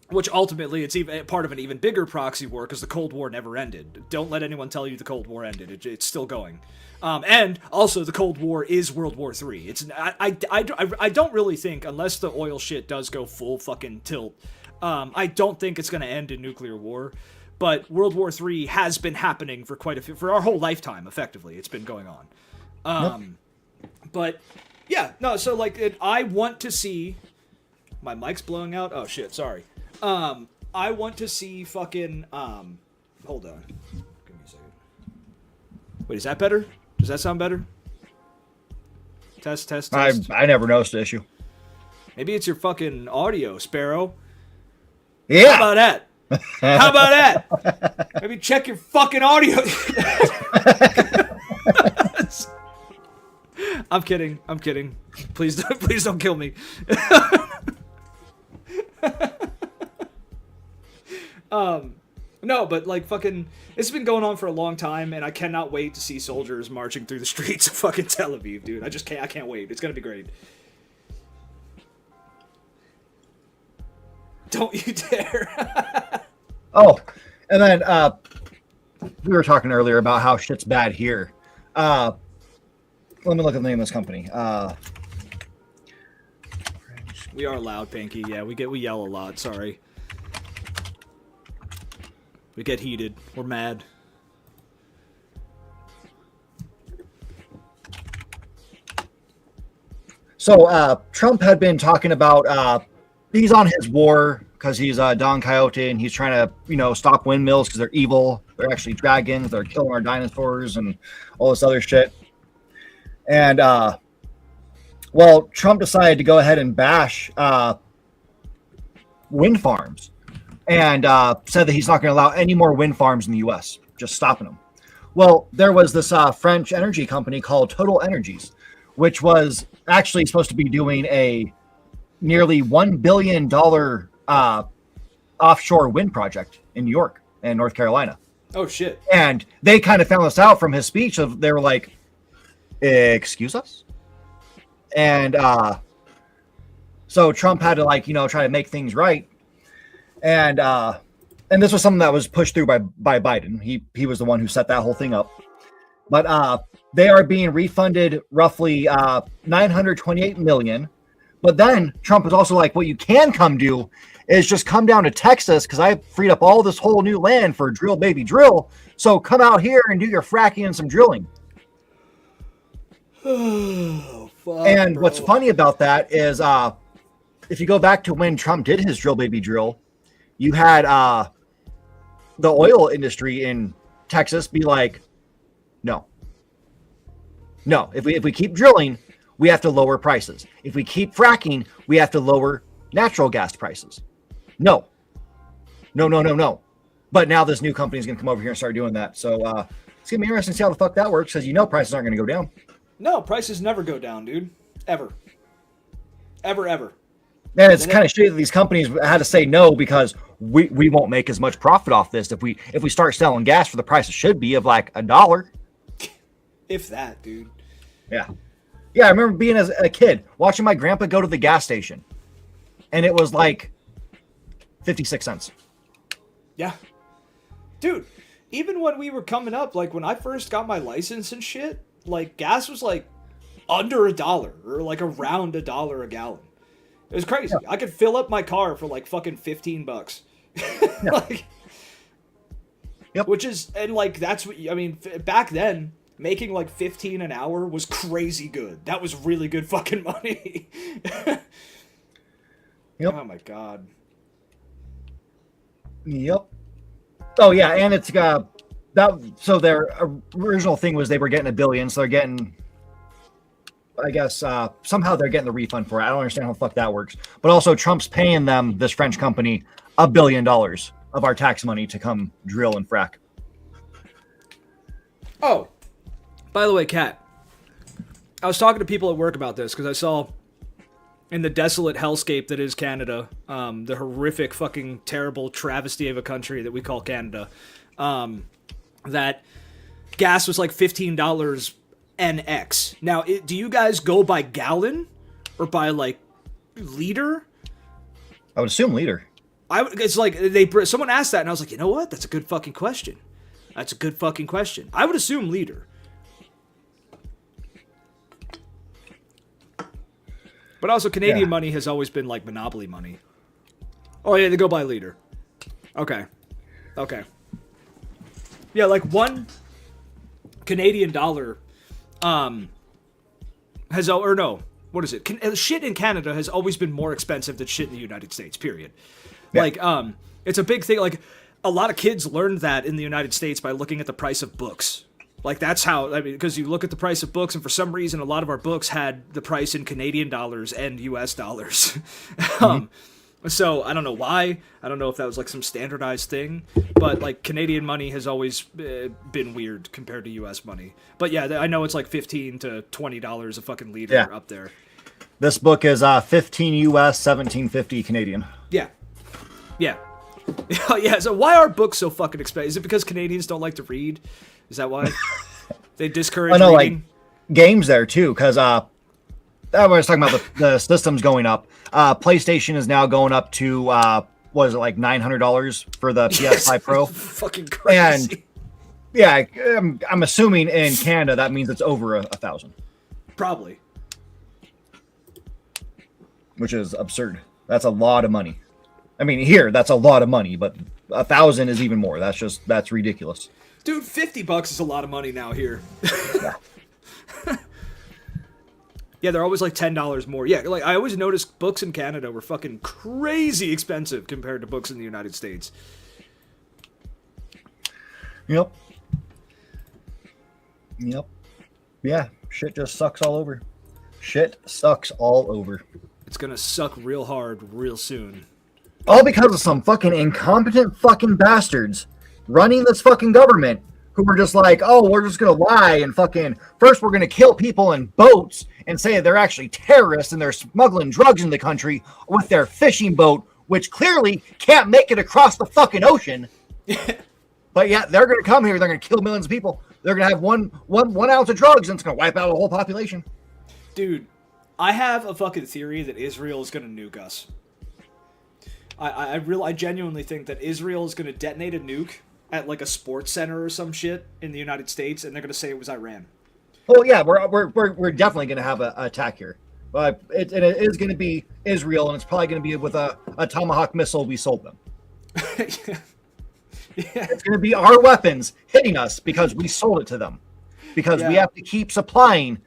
Which ultimately, it's even part of an even bigger proxy war because the Cold War never ended. Don't let anyone tell you the Cold War ended. It's still going. And also, the Cold War is World War III. I don't really think, unless the oil shit does go full fucking tilt, I don't think it's going to end in nuclear war, but World War III has been happening for for our whole lifetime, effectively. It's been going on. But, yeah, no, so, like, I want to see... My mic's blowing out? Oh, shit, sorry. I want to see fucking, hold on. Give me a second. Wait, is that better? Does that sound better? Test. I never noticed the issue. Maybe it's your fucking audio, Sparrow. Yeah. How about that? How about that? Maybe check your fucking audio. I'm kidding. Please don't kill me. No, but like fucking, it's been going on for a long time, and I cannot wait to see soldiers marching through the streets of fucking Tel Aviv, dude. I can't wait. It's gonna be great. Don't you dare. Oh, and then we were talking earlier about how shit's bad here. Let me look at the name of this company. We are loud, Panky. Yeah, we yell a lot. Sorry. We get heated. We're mad. So Trump had been talking about he's on his war because he's Don Quixote and he's trying to stop windmills because they're evil. They're actually dragons. They're killing our dinosaurs and all this other shit. And well, Trump decided to go ahead and bash wind farms and said that he's not going to allow any more wind farms in the U.S., just stopping them. Well, there was this French energy company called Total Energies, which was actually supposed to be doing a nearly $1 billion offshore wind project in New York and North Carolina. Oh, shit. And they kind of found this out from his speech. They were like, excuse us? And so Trump had to try to make things right. And this was something that was pushed through by Biden. He was the one who set that whole thing up. But they are being refunded roughly $928 million. But then Trump was also like, what you can come do is just come down to Texas because I freed up all this whole new land for drill, baby, drill. So come out here and do your fracking and some drilling. Oh, fuck, and bro. What's funny about that is if you go back to when Trump did his drill, baby, drill, you had the oil industry in Texas be like, no. If we keep drilling, we have to lower prices. If we keep fracking, we have to lower natural gas prices. No. But now this new company is going to come over here and start doing that. So it's going to be interesting to see how the fuck that works because prices aren't going to go down. No, prices never go down, dude. Ever. And it's kind of shitty that these companies had to say no because we won't make as much profit off this if we start selling gas for the price it should be of like $1. If that, dude. Yeah, I remember being as a kid watching my grandpa go to the gas station, and it was like 56 cents. Yeah, dude. Even when we were coming up, like when I first got my license and shit, like gas was like under $1 or like around $1 a gallon. It was crazy. Yeah. I could fill up my car for like fucking $15. Yeah. Like, yep. Which is, and like that's what I mean. Back then, making like $15 an hour was crazy good. That was really good fucking money. Yep. Oh my god. Yep. Oh yeah, and it's that. So their original thing was they were getting $1 billion, so they're getting, I guess, somehow they're getting the refund for it. I don't understand how the fuck that works. But also, Trump's paying them, this French company, $1 billion of our tax money to come drill and frack. Oh, by the way, Kat, I was talking to people at work about this because I saw in the desolate hellscape that is Canada, the horrific, fucking terrible travesty of a country that we call Canada, that gas was like $15 NX. Now, do you guys go by gallon or by like liter? I would assume liter. It's like someone asked that, and I was like, you know what? That's a good fucking question. I would assume liter. But also, Canadian money has always been like monopoly money. Oh yeah, they go by liter. Okay. Yeah, like one Canadian dollar has, or no, what is it? Shit in Canada has always been more expensive than shit in the United States, period. Yeah. Like, it's a big thing. Like, a lot of kids learned that in the United States by looking at the price of books. Like, that's how, I mean, because you look at the price of books, and for some reason, a lot of our books had the price in Canadian dollars and US dollars. So I don't know why. I don't know if that was like some standardized thing, but like Canadian money has always been weird compared to U.S. money. But yeah, I know it's like $15 to $20 a fucking liter up there. This book is 15 U.S., 1750 Canadian. Yeah. Yeah. Yeah. So why are books so fucking expensive? Is it because Canadians don't like to read? Is that why they discourage reading? Like games there too, because I was talking about the systems going up. PlayStation is now going up to what is it, like $900 for the PS5 Pro? Fucking crazy. And yeah, I'm assuming in Canada that means it's over 1,000. Probably. Which is absurd. That's a lot of money. I mean, here that's a lot of money, but 1,000 is even more. That's ridiculous. Dude, $50 is a lot of money now here. Yeah. Yeah, they're always like $10 more. Yeah, like I always noticed books in Canada were fucking crazy expensive compared to books in the United States. Yep. Yeah, shit just sucks all over. Shit sucks all over. It's gonna suck real hard real soon. All because of some fucking incompetent fucking bastards running this fucking government who were just like, oh, we're just going to lie and fucking first we're going to kill people in boats and say they're actually terrorists and they're smuggling drugs in the country with their fishing boat, which clearly can't make it across the fucking ocean. But yeah, they're going to come here. They're going to kill millions of people. They're going to have one ounce of drugs and it's going to wipe out a whole population. Dude, I have a fucking theory that Israel is going to nuke us. I genuinely think that Israel is going to detonate a nuke at like a sports center or some shit in the United States, and they're going to say it was Iran. Well, yeah, we're definitely going to have an attack here, but it is going to be Israel, and it's probably going to be with a Tomahawk missile we sold them. Yeah. It's going to be our weapons hitting us because we sold it to them, because we have to keep supplying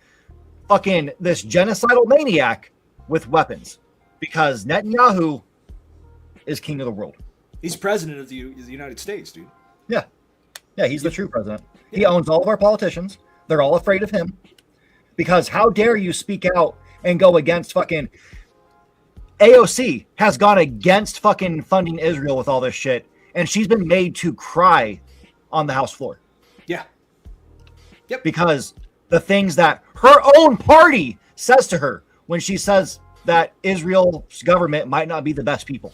fucking this genocidal maniac with weapons, because Netanyahu is king of the world. He's president of the United States, dude. Yeah, he's the true president. He owns all of our politicians. They're all afraid of him. Because how dare you speak out and go against fucking... AOC has gone against fucking funding Israel with all this shit, and she's been made to cry on the House floor. Yeah. Yep. Because the things that her own party says to her when she says that Israel's government might not be the best people.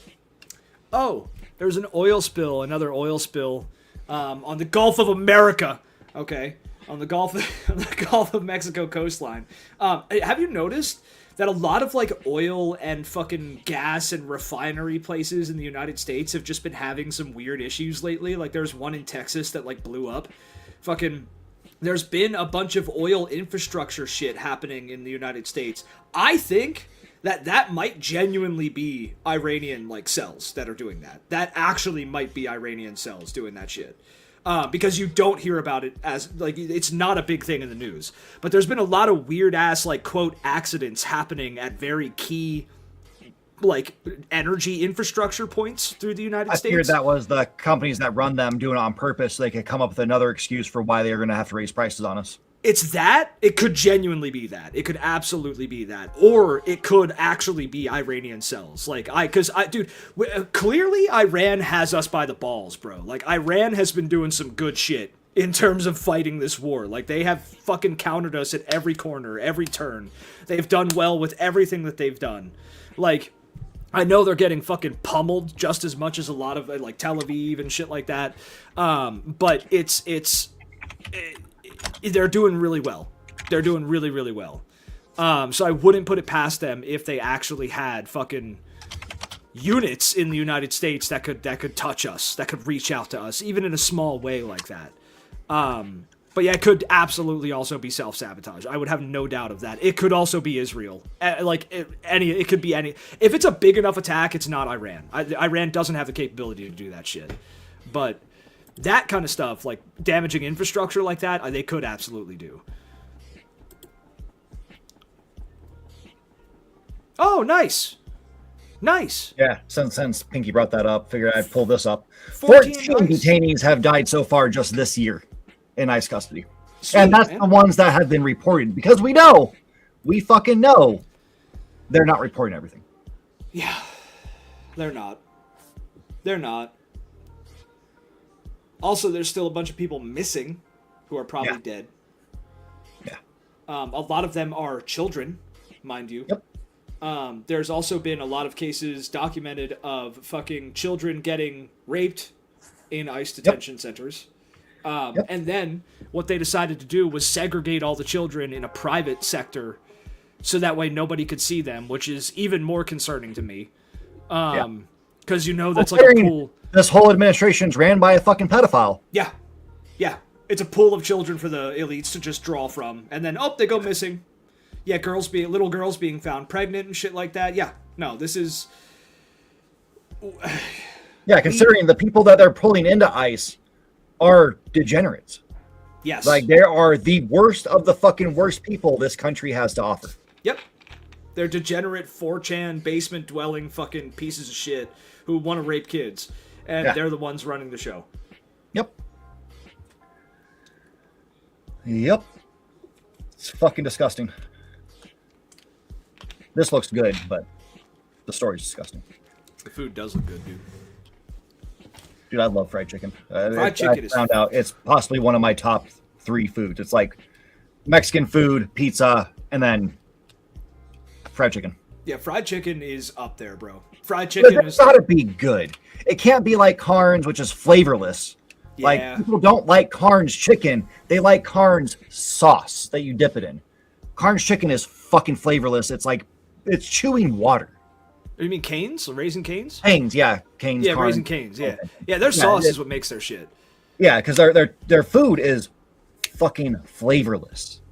Oh, there's an oil spill, another oil spill on the Gulf of America. Okay, on the Gulf of Mexico coastline. Have you noticed that a lot of like oil and fucking gas and refinery places in the United States have just been having some weird issues lately? Like there's one in Texas that like blew up. Fucking, there's been a bunch of oil infrastructure shit happening in the United States. I think that might genuinely be Iranian like cells that are doing that. That actually might be Iranian cells doing that shit. Because you don't hear about it as like it's not a big thing in the news. But there's been a lot of weird ass like quote accidents happening at very key like energy infrastructure points through the United States. I figured that was the companies that run them doing it on purpose so they could come up with another excuse for why they are going to have to raise prices on us. It's that. It could genuinely be that. It could absolutely be that. Or it could actually be Iranian cells. Like, dude, clearly Iran has us by the balls, bro. Like, Iran has been doing some good shit in terms of fighting this war. Like, they have fucking countered us at every corner, every turn. They've done well with everything that they've done. Like, I know they're getting fucking pummeled just as much as a lot of, like, Tel Aviv and shit like that. But they're doing really well. They're doing really, really well. So I wouldn't put it past them if they actually had fucking units in the United States that could touch us, that could reach out to us, even in a small way like that. But yeah, it could absolutely also be self-sabotage. I would have no doubt of that. It could also be Israel. It could be any. If it's a big enough attack, it's not Iran. Iran doesn't have the capability to do that shit. But that kind of stuff, like damaging infrastructure like that, they could absolutely do. Oh, nice. Nice. Yeah, since Pinky brought that up, figured I'd pull this up. 14 detainees have died so far just this year in ICE custody. Sweet, and that's the ones that have been reported, because we fucking know they're not reporting everything. Yeah. They're not. They're not. Also, there's still a bunch of people missing who are probably dead. Yeah. A lot of them are children, mind you. Yep. There's also been a lot of cases documented of fucking children getting raped in ICE detention centers. And then what they decided to do was segregate all the children in a private sector so that way nobody could see them, which is even more concerning to me. Because that's like a pool. This whole administration's ran by a fucking pedophile. Yeah. Yeah. It's a pool of children for the elites to just draw from. And then, they go missing. Yeah, little girls being found pregnant and shit like that. Yeah. No, this is... Yeah, considering the people that they're pulling into ICE are degenerates. Yes. Like, they are the worst of the fucking worst people this country has to offer. Yep. They're degenerate 4chan basement dwelling fucking pieces of shit who want to rape kids. And they're the ones running the show. Yep. Yep. It's fucking disgusting. This looks good, but the story's disgusting. The food does look good, dude. Dude, I love fried chicken. Fried chicken is... found out it's possibly one of my top 3 foods. It's like Mexican food, pizza, and then fried chicken. Yeah, fried chicken is up there, bro. Fried chicken is... It's gotta be good. It can't be like Carnes, which is flavorless. Yeah. Like, people don't like Carnes chicken. They like Carnes sauce that you dip it in. Carnes chicken is fucking flavorless. It's like, it's chewing water. You mean Cane's? Raising Cane's? Cane's, yeah. Cane's, yeah, Carnes. Raising Cane's, yeah. Yeah, their sauce is what makes their shit. Yeah, because their food is fucking flavorless.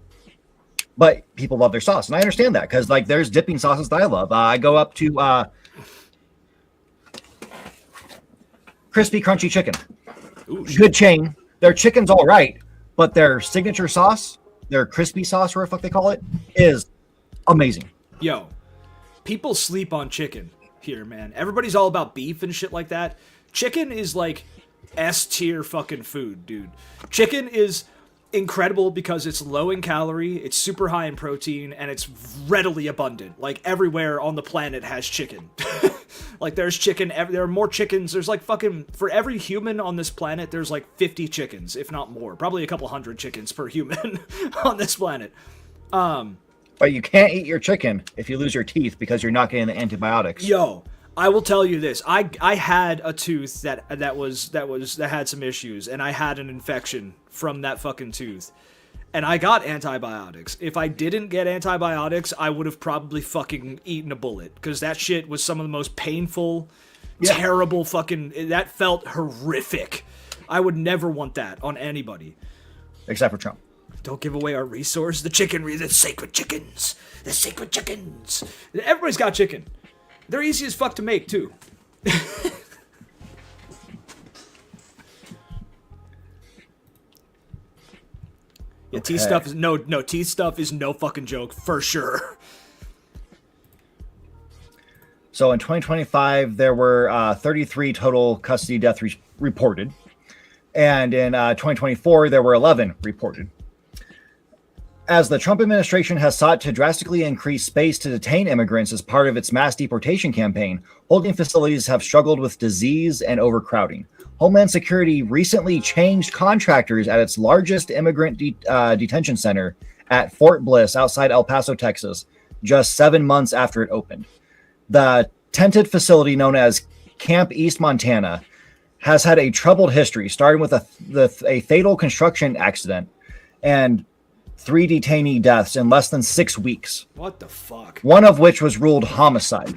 But people love their sauce, and I understand that, because like there's dipping sauces that I love. I go up to crispy, crunchy chicken. Ooh, good chain. Their chicken's all right, but their signature sauce, their crispy sauce, whatever the fuck they call it, is amazing. Yo, people sleep on chicken here, man. Everybody's all about beef and shit like that. Chicken is like S-tier fucking food, dude. Chicken is incredible because it's low in calorie, it's super high in protein, and it's readily abundant. Like, everywhere on the planet has chicken. Like, there's chicken, there are more chickens. There's like fucking, for every human on this planet, there's like 50 chickens, if not more. Probably a couple hundred chickens per human on this planet. But you can't eat your chicken if you lose your teeth because you're not getting the antibiotics. Yo, I will tell you this. I had a tooth that had some issues, and I had an infection from that fucking tooth. And I got antibiotics. If I didn't get antibiotics, I would have probably fucking eaten a bullet, because that shit was some of the most painful, terrible fucking... That felt horrific. I would never want that on anybody. Except for Trump. Don't give away our resource. The sacred chickens. The sacred chickens. Everybody's got chicken. They're easy as fuck to make, too. Yeah, teeth stuff is teeth stuff is no fucking joke for sure. So in 2025, there were 33 total custody deaths reported, and in 2024, there were 11 reported. As the Trump administration has sought to drastically increase space to detain immigrants as part of its mass deportation campaign, holding facilities have struggled with disease and overcrowding. Homeland Security recently changed contractors at its largest immigrant detention center at Fort Bliss outside El Paso, Texas, just 7 months after it opened. The tented facility known as Camp East Montana has had a troubled history, starting with a fatal construction accident and 3 detainee deaths in less than 6 weeks. What the fuck? One of which was ruled homicide.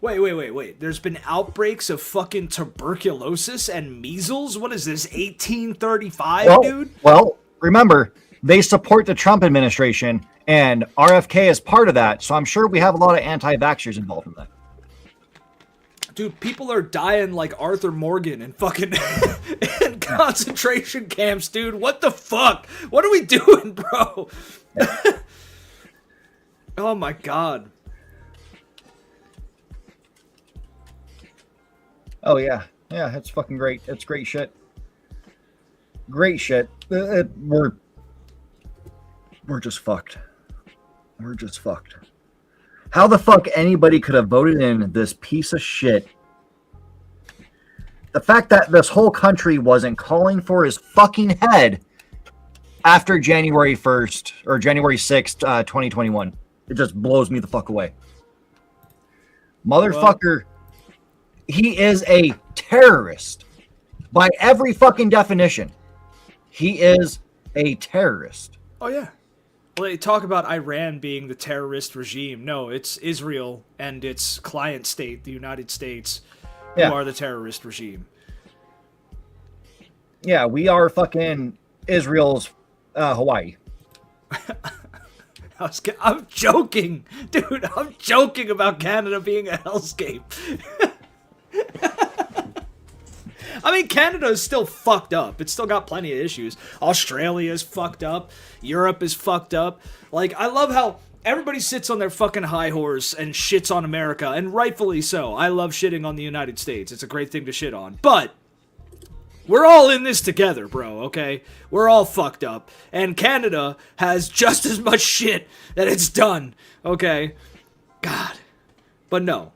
Wait. There's been outbreaks of fucking tuberculosis and measles? What is this, 1835, dude? Well, remember, they support the Trump administration, and RFK is part of that, so I'm sure we have a lot of anti-vaxxers involved in that. Dude, people are dying like Arthur Morgan in fucking in concentration camps, dude. What the fuck? What are we doing, bro? Oh my god. Oh yeah, it's fucking great. It's great shit. Great shit. We're just fucked. We're just fucked. How the fuck anybody could have voted in this piece of shit? The fact that this whole country wasn't calling for his fucking head after January 1st or January 6th, 2021. It just blows me the fuck away. Motherfucker, he is a terrorist. By every fucking definition, he is a terrorist. Oh, yeah. Well, they talk about Iran being the terrorist regime. No, it's Israel and its client state, the United States, who are the terrorist regime. Yeah, we are fucking Israel's Hawaii. I'm joking, dude. I'm joking about Canada being a hellscape. I mean, Canada is still fucked up. It's still got plenty of issues. Australia is fucked up. Europe is fucked up. Like, I love how everybody sits on their fucking high horse and shits on America, and rightfully so. I love shitting on the United States. It's a great thing to shit on. But we're all in this together, bro, okay? We're all fucked up. And Canada has just as much shit that it's done, okay? God. But no.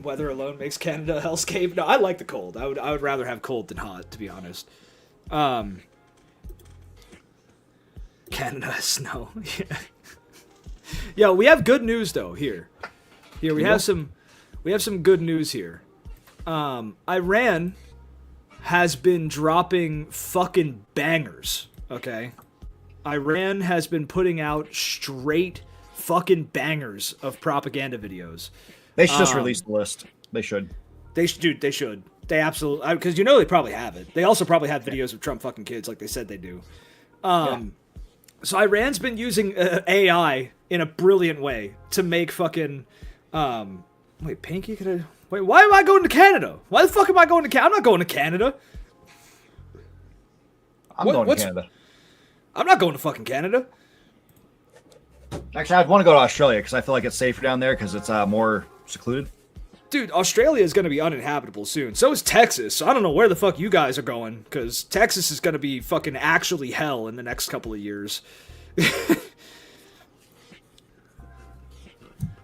Weather alone makes Canada a hellscape. No, I like the cold. I would rather have cold than hot, to be honest. Canada has snow. Yo, we have good news though here. Here we have some good news here. Iran has been dropping fucking bangers, okay? Iran has been putting out straight fucking bangers of propaganda videos. They should just release the list. They should. They should. They absolutely... Because you know they probably have it. They also probably have videos of Trump fucking kids like they said they do. So Iran's been using AI in a brilliant way to make fucking... Wait, Pinky? Wait, why am I going to Canada? Why the fuck am I going to Canada? I'm not going to Canada. I'm going to Canada. I'm not going to fucking Canada. Actually, I'd want to go to Australia because I feel like it's safer down there because it's more secluded. Dude, Australia is going to be uninhabitable soon. So is Texas. So I don't know where the fuck you guys are going because Texas is going to be fucking actually hell in the next couple of years.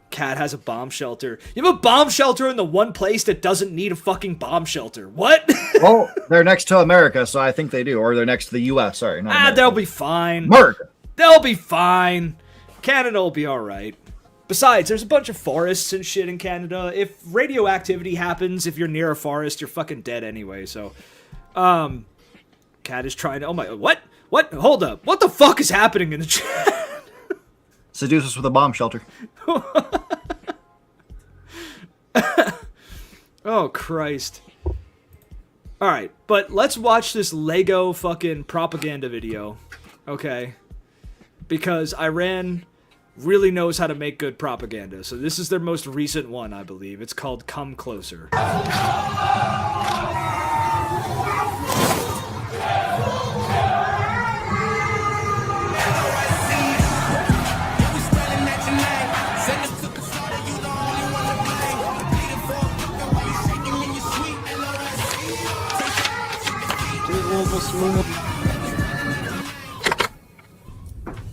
Cat has a bomb shelter. You have a bomb shelter in the one place that doesn't need a fucking bomb shelter. What? Well, they're next to America, so I think they do. Or they're next to the U.S. Sorry. Not America. They'll be fine. America. They'll be fine. Canada will be alright. Besides, there's a bunch of forests and shit in Canada. If radioactivity happens, if you're near a forest, you're fucking dead anyway, so... Cat is trying to... Oh my... What? What? Hold up. What the fuck is happening in the chat? Seduce us with a bomb shelter. Oh, Christ. Alright, but let's watch this Lego fucking propaganda video. Okay? Because Iran really knows how to make good propaganda. So this is their most recent one, I believe. It's called Come Closer.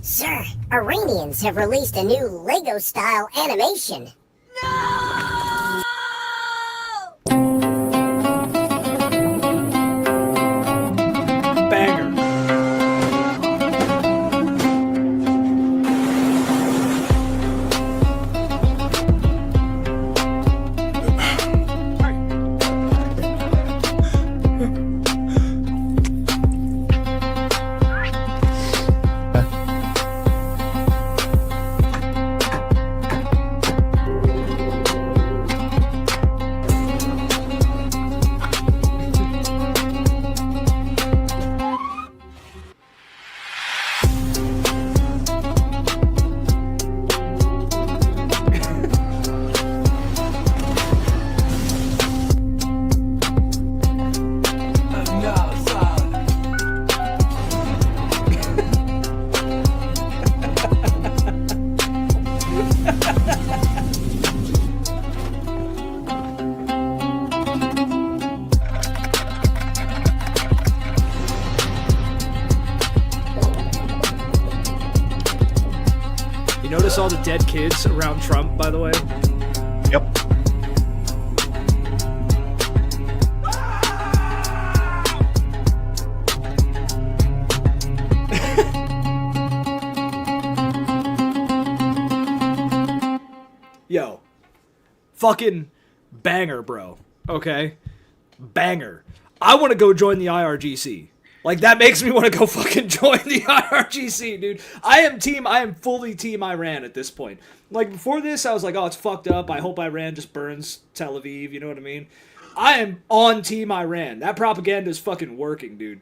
Sir, Iranians have released a new Lego-style animation. Banger. notice all the dead kids around Trump, by the way? Yep. Yo, fucking banger, bro. Okay? Banger. I want to go join the IRGC. Like, that makes me want to go fucking join the IRGC, dude. I am fully team Iran at this point. Like, before this, I was like, oh, it's fucked up. I hope Iran just burns Tel Aviv, you know what I mean? I am on team Iran. That propaganda is fucking working, dude.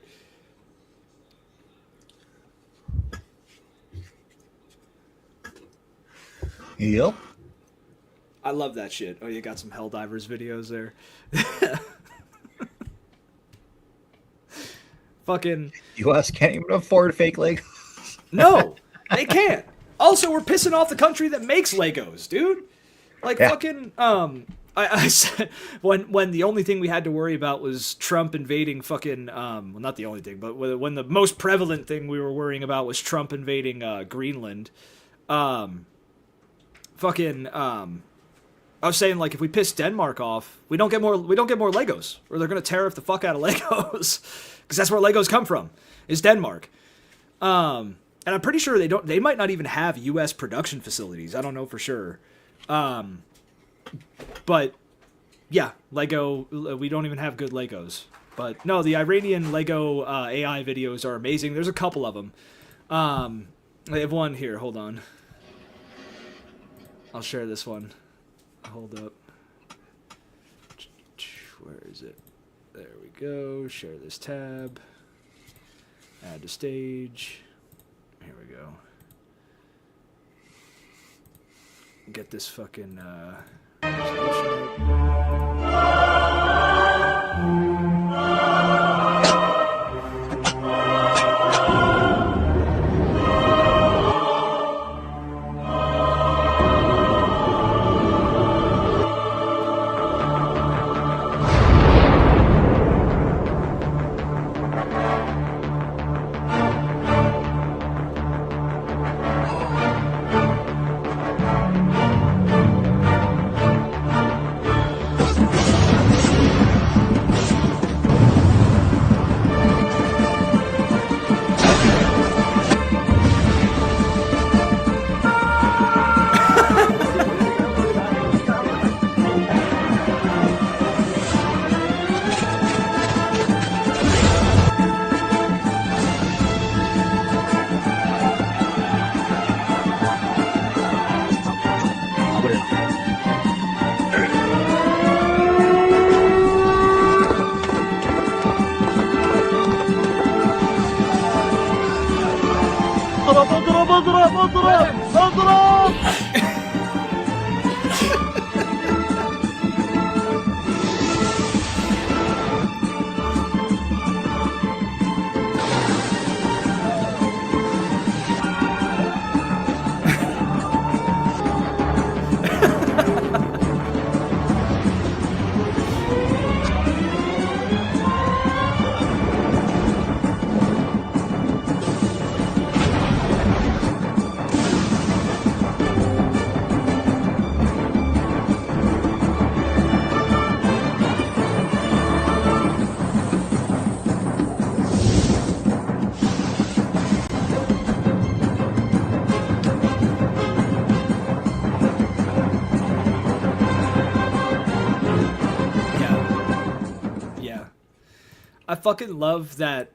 Yep. I love that shit. Oh, you got some Helldivers videos there. Fucking U.S. can't even afford fake Legos. no, they can't. Also, we're pissing off the country that makes Legos, dude. Like, yeah. Fucking I said when the only thing we had to worry about was Trump invading fucking well, not the only thing, but when the most prevalent thing we were worrying about was Trump invading Greenland. I was saying, like, if we piss Denmark off, we don't get more Legos, or they're gonna tariff the fuck out of Legos, because that's where Legos come from, is Denmark. And I'm pretty sure they might not even have U.S. production facilities. I don't know for sure. But yeah, Lego, we don't even have good Legos. But no, the Iranian Lego AI videos are amazing. There's a couple of them. I have one here. Hold on. I'll share this one. Hold up. Where is it? There we go. Share this tab. Add to stage. Here we go. Get this fucking resolution I fucking love that.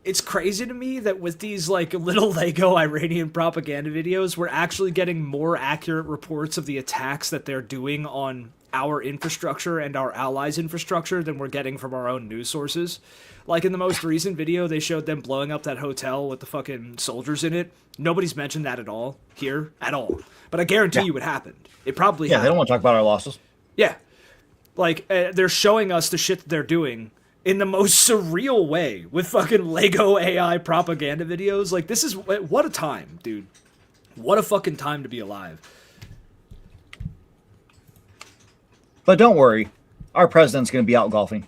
It's crazy to me that with these like little Lego Iranian propaganda videos, we're actually getting more accurate reports of the attacks that they're doing on our infrastructure and our allies' infrastructure than we're getting from our own news sources. Like in the most recent video, they showed them blowing up that hotel with the fucking soldiers in it. Nobody's mentioned that at all here, at all. But I guarantee you it happened. It probably happened. They don't want to talk about our losses. Yeah. Like, they're showing us the shit that they're doing in the most surreal way with fucking Lego AI propaganda videos. Like, this is... What a time, dude. What a fucking time to be alive. But don't worry. Our president's going to be out golfing.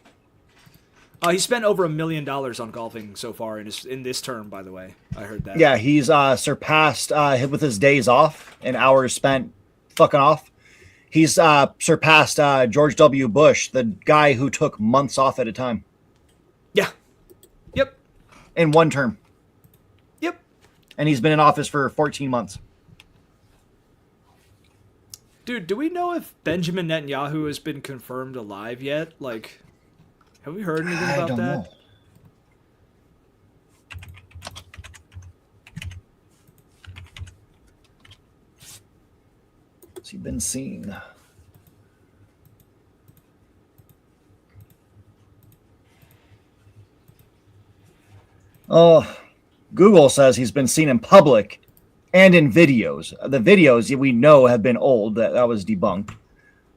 He spent over $1 million on golfing so far in this term. By the way, I heard that. Yeah, he's surpassed with his days off and hours spent fucking off. He's surpassed George W. Bush, the guy who took months off at a time. Yeah. Yep. In one term. Yep. And he's been in office for 14 months. Dude, do we know if Benjamin Netanyahu has been confirmed alive yet? Like, have we heard anything about that? Know. Has he been seen? Oh, Google says he's been seen in public and in videos. The videos we know have been old. That was debunked.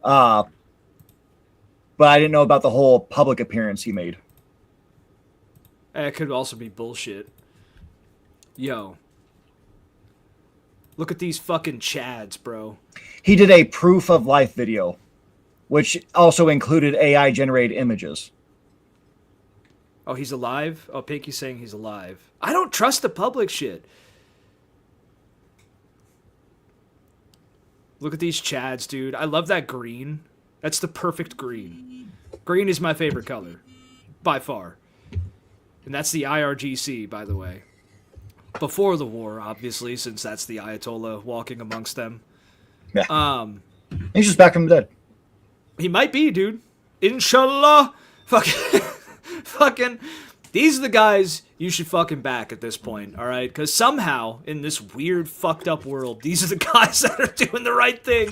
But I didn't know about the whole public appearance he made. It could also be bullshit. Yo. Look at these fucking Chads, bro. He did a proof of life video, which also included AI generated images. Oh, he's alive? Oh, Pinky's saying he's alive. I don't trust the public shit. Look at these Chads, dude. I love that green. That's the perfect green. Green is my favorite color. By far. And that's the IRGC, by the way. Before the war, obviously, since that's the Ayatollah walking amongst them. Yeah. He's just back from the dead. He might be, dude. Inshallah. Fucking. These are the guys you should fucking back at this point, all right? Because somehow, in this weird, fucked up world, these are the guys that are doing the right thing.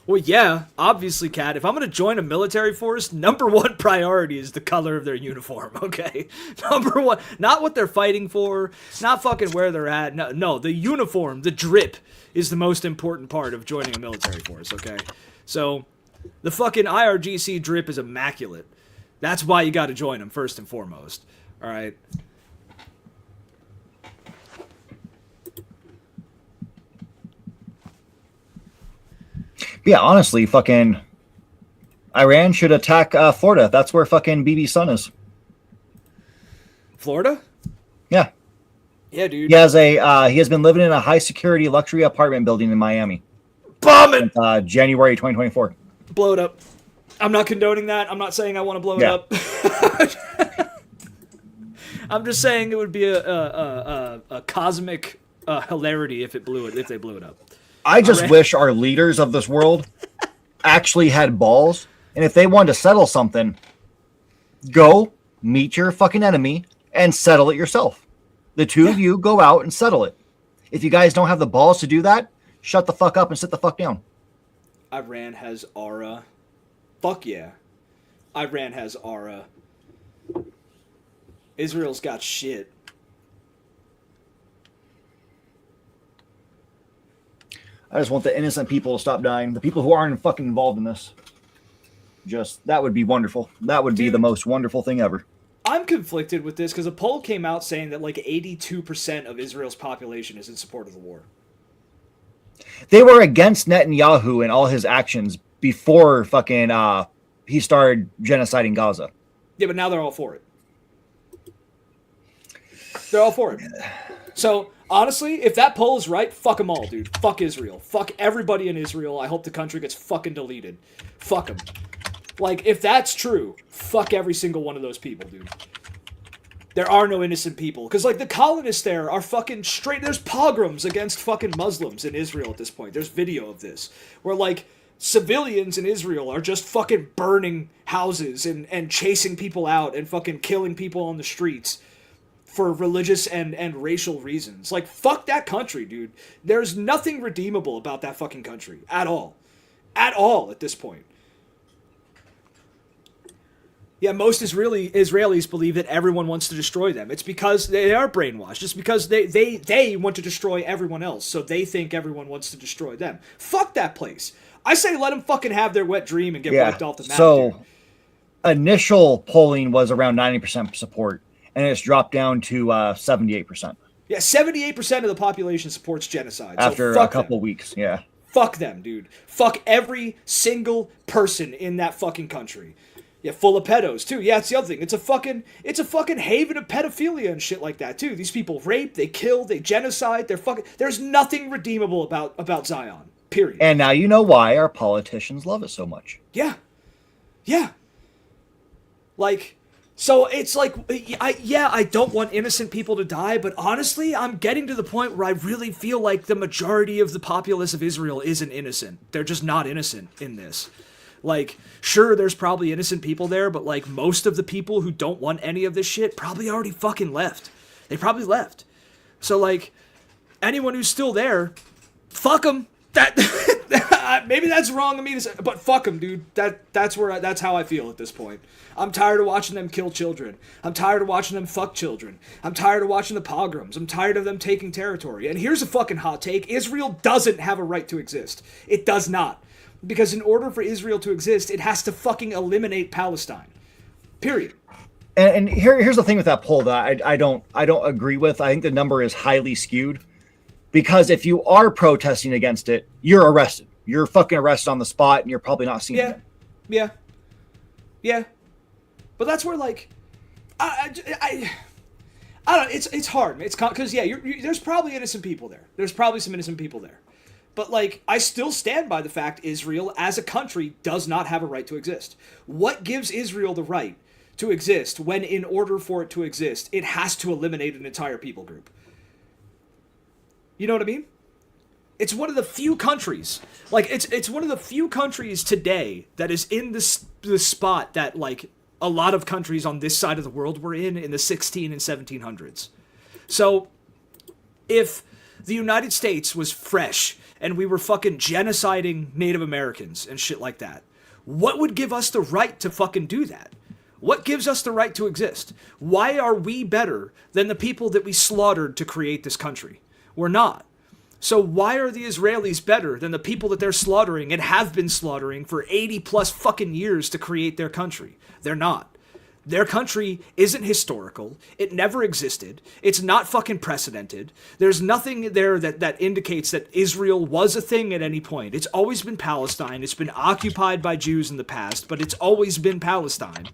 Well, yeah, obviously, Kat, if I'm going to join a military force, number one priority is the color of their uniform, okay? Number one, not what they're fighting for, not fucking where they're at. No, the uniform, the drip is the most important part of joining a military force, okay? So, the fucking IRGC drip is immaculate. That's why you got to join them, first and foremost, all right? Yeah, honestly, fucking Iran should attack Florida. That's where fucking BB's son is. Florida? Yeah. Yeah, dude. He has been living in a high security luxury apartment building in Miami. Bomb it! Since, January 2024. Blow it up. I'm not condoning that. I'm not saying I want to blow it up. I'm just saying it would be a cosmic hilarity if they blew it up. I just wish our leaders of this world actually had balls, and if they wanted to settle something, go meet your fucking enemy and settle it yourself. The two of you go out and settle it. If you guys don't have the balls to do that, shut the fuck up and sit the fuck down. Iran has aura. Fuck yeah. Iran has aura. Israel's got shit. I just want the innocent people to stop dying. The people who aren't fucking involved in this. That would be wonderful. That would be the most wonderful thing ever. I'm conflicted with this because a poll came out saying that like 82% of Israel's population is in support of the war. They were against Netanyahu and all his actions before fucking he started genociding Gaza. Yeah, but now they're all for it. They're all for it. So, honestly, if that poll is right, fuck them all, dude. Fuck Israel. Fuck everybody in Israel. I hope the country gets fucking deleted. Fuck them. Like, if that's true, fuck every single one of those people, dude. There are no innocent people. Because, like, the colonists there are fucking straight... There's pogroms against fucking Muslims in Israel at this point. There's video of this. Where, like, civilians in Israel are just fucking burning houses and chasing people out and fucking killing people on the streets for religious and racial reasons. Like, fuck that country, dude. There's nothing redeemable about that fucking country. At all. At all at this point. Yeah, most Israelis believe that everyone wants to destroy them. It's because they are brainwashed. It's because they want to destroy everyone else, so they think everyone wants to destroy them. Fuck that place. I say let them fucking have their wet dream and get wiped off the map. So, dude. Initial polling was around 90% support, and it's dropped down to 78%. Yeah, 78% of the population supports genocide. After so a couple weeks, yeah. Fuck them, dude. Fuck every single person in that fucking country. Yeah, full of pedos too. Yeah, it's the other thing. It's a fucking haven of pedophilia and shit like that too. These people rape, they kill, they genocide. There's nothing redeemable about Zion. Period. And now you know why our politicians love it so much. Yeah. Like, so it's like, I don't want innocent people to die, but honestly, I'm getting to the point where I really feel like the majority of the populace of Israel isn't innocent. They're just not innocent in this. Like, sure, there's probably innocent people there, but like most of the people who don't want any of this shit probably already fucking left. They probably left. So like, anyone who's still there, fuck them. That maybe that's wrong of me to say, but fuck them, dude. That's how I feel at this point. I'm tired of watching them kill children. I'm tired of watching them fuck children. I'm tired of watching the pogroms. I'm tired of them taking territory. And here's a fucking hot take. Israel doesn't have a right to exist. It does not. Because in order for Israel to exist, it has to fucking eliminate Palestine. Period. And here's the thing with that poll that I don't agree with. I think the number is highly skewed. Because if you are protesting against it, you're arrested. You're fucking arrested on the spot, and you're probably not seen again. Yeah. But that's where, like, I don't. It's hard. It's because there's probably innocent people there. There's probably some innocent people there. But like, I still stand by the fact Israel as a country does not have a right to exist. What gives Israel the right to exist when, in order for it to exist, it has to eliminate an entire people group? You know what I mean? It's one of the few countries, like, it's one of the few countries today that is in the spot that, like, a lot of countries on this side of the world were in the 16 and 1700s. So, if the United States was fresh and we were fucking genociding Native Americans and shit like that, what would give us the right to fucking do that? What gives us the right to exist? Why are we better than the people that we slaughtered to create this country? We're not. So why are the Israelis better than the people that they're slaughtering and have been slaughtering for 80 plus fucking years to create their country? They're not. Their country isn't historical. It never existed. It's not fucking precedented. There's nothing there that indicates that Israel was a thing at any point. It's always been Palestine. It's been occupied by Jews in the past, but it's always been Palestine.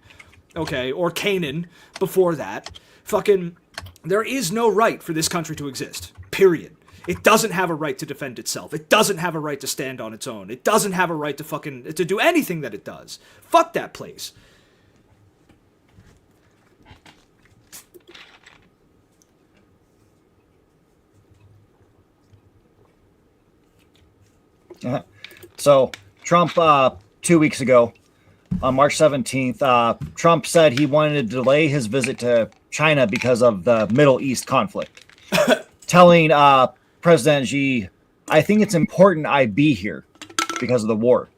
Okay, or Canaan before that. Fucking, there is no right for this country to exist. Period. It doesn't have a right to defend itself. It doesn't have a right to stand on its own. It doesn't have a right to do anything that it does. Fuck that place. So Trump, 2 weeks ago, on March 17th, Trump said he wanted to delay his visit to China because of the Middle East conflict, telling President Xi, "I think it's important I be here because of the war."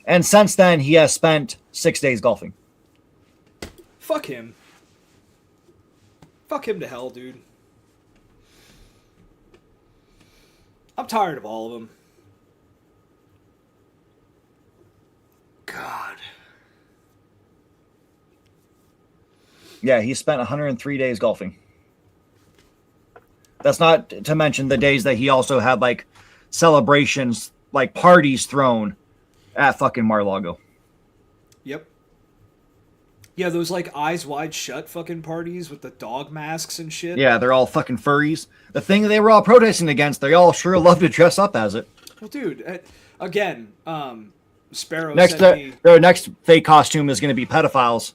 And since then, he has spent 6 days golfing. Fuck him. Fuck him to hell, dude. I'm tired of all of them. God. Yeah, he spent 103 days golfing. That's not to mention the days that he also had, like, celebrations, like parties thrown at fucking Mar-a-Lago. Yep. Yeah, those, like, eyes wide shut fucking parties with the dog masks and shit. Yeah, they're all fucking furries. The thing they were all protesting against, they all sure love to dress up as it. Well, dude, again, Sparrow next, sent me... their next fake costume is going to be pedophiles.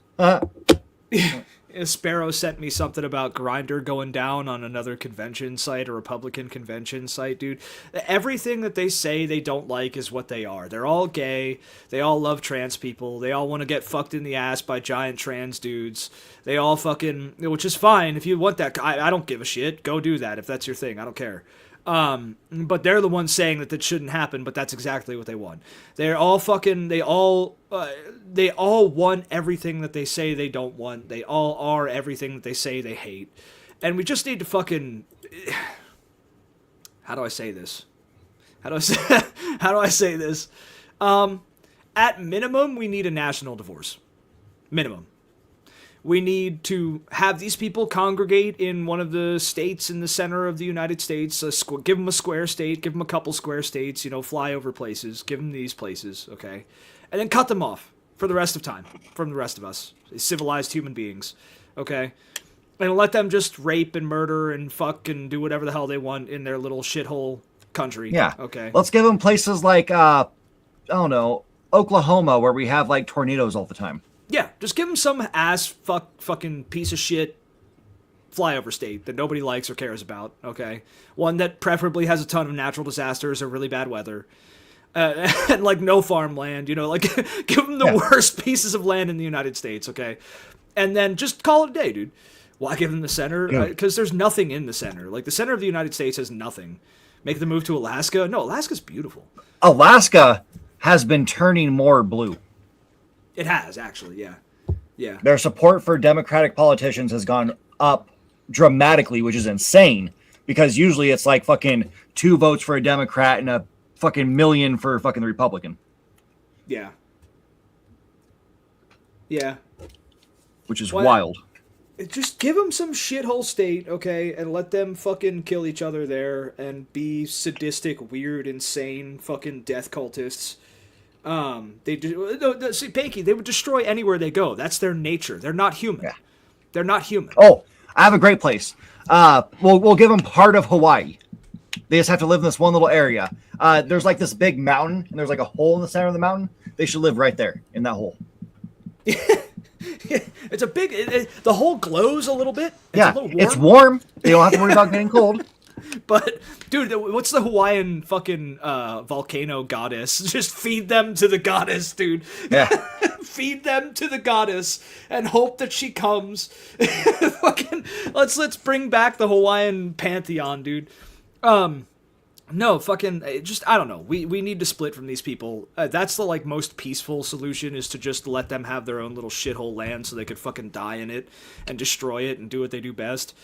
Sparrow sent me something about Grindr going down on another convention site, a Republican convention site, dude. Everything that they say they don't like is what they are. They're all gay. They all love trans people. They all want to get fucked in the ass by giant trans dudes. They all fucking... Which is fine. If you want that... I don't give a shit. Go do that if that's your thing. I don't care. But they're the ones saying that shouldn't happen, but that's exactly what they want. They're all fucking, they all want everything that they say they don't want. They all are everything that they say they hate. And we just need to fucking, how do I say this? How do I say this? At minimum, we need a national divorce. Minimum. We need to have these people congregate in one of the states in the center of the United States. Give them a square state, give them a couple square states, flyover places, give them these places, okay? And then cut them off for the rest of time, from the rest of us, civilized human beings, okay? And let them just rape and murder and fuck and do whatever the hell they want in their little shithole country. Yeah. Okay. Let's give them places like, I don't know, Oklahoma, where we have like tornadoes all the time. Yeah, just give them some fucking piece of shit flyover state that nobody likes or cares about, okay? One that preferably has a ton of natural disasters or really bad weather. And like no farmland, like give them the worst pieces of land in the United States, okay? And then just call it a day, dude. Why give them the center? Because there's nothing in the center. Like the center of the United States has nothing. Make the move to Alaska? No, Alaska's beautiful. Alaska has been turning more blue. It has, actually, yeah. Yeah. Their support for Democratic politicians has gone up dramatically, which is insane. Because usually it's like fucking 2 votes for a Democrat and a fucking million for fucking the Republican. Yeah. Yeah. Which is wild. Just give them some shithole state, okay, and let them fucking kill each other there and be sadistic, weird, insane fucking death cultists. See, Panky, they would destroy anywhere they go. That's their nature. They're not human. Yeah. They're not human. Oh, I have a great place. We'll give them part of Hawaii. They just have to live in this one little area. There's like this big mountain, and there's like a hole in the center of the mountain. They should live right there in that hole. It's a big. The hole glows a little bit. It's a little warm. It's warm. They don't have to worry about getting cold. But, dude, what's the Hawaiian fucking volcano goddess? Just feed them to the goddess, dude. Yeah. Feed them to the goddess and hope that she comes. Fucking, let's bring back the Hawaiian pantheon, dude. No, fucking, I don't know. We need to split from these people. That's the, most peaceful solution, is to just let them have their own little shithole land so they could fucking die in it and destroy it and do what they do best.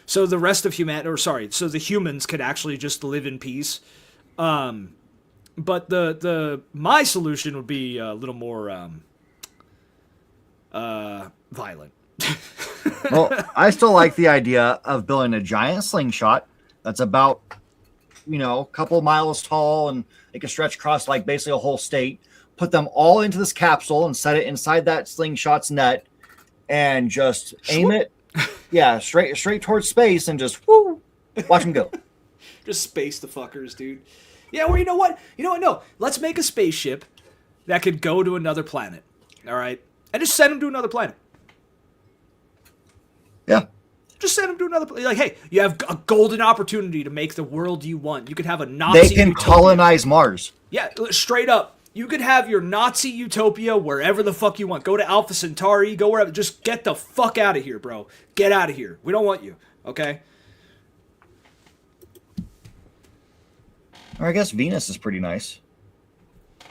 So the rest of so the humans could actually just live in peace. But my solution would be a little more, violent. Well, I still like the idea of building a giant slingshot that's about, a couple miles tall, and it can stretch across basically a whole state. Put them all into this capsule and set it inside that slingshot's net, and just aim it. Yeah, straight towards space, and just woo, watch them go. Just space the fuckers, dude. Yeah, well, you know what? No, let's make a spaceship that could go to another planet. All right, and just send them to another planet. Yeah. Just send them to another place. Hey, you have a golden opportunity to make the world you want. You could have a Nazi They can utopia. colonize Mars. Yeah, straight up. You could have your Nazi utopia wherever the fuck you want. Go to Alpha Centauri, go wherever. Just get the fuck out of here, bro. Get out of here. We don't want you, okay? Or I guess Venus is pretty nice.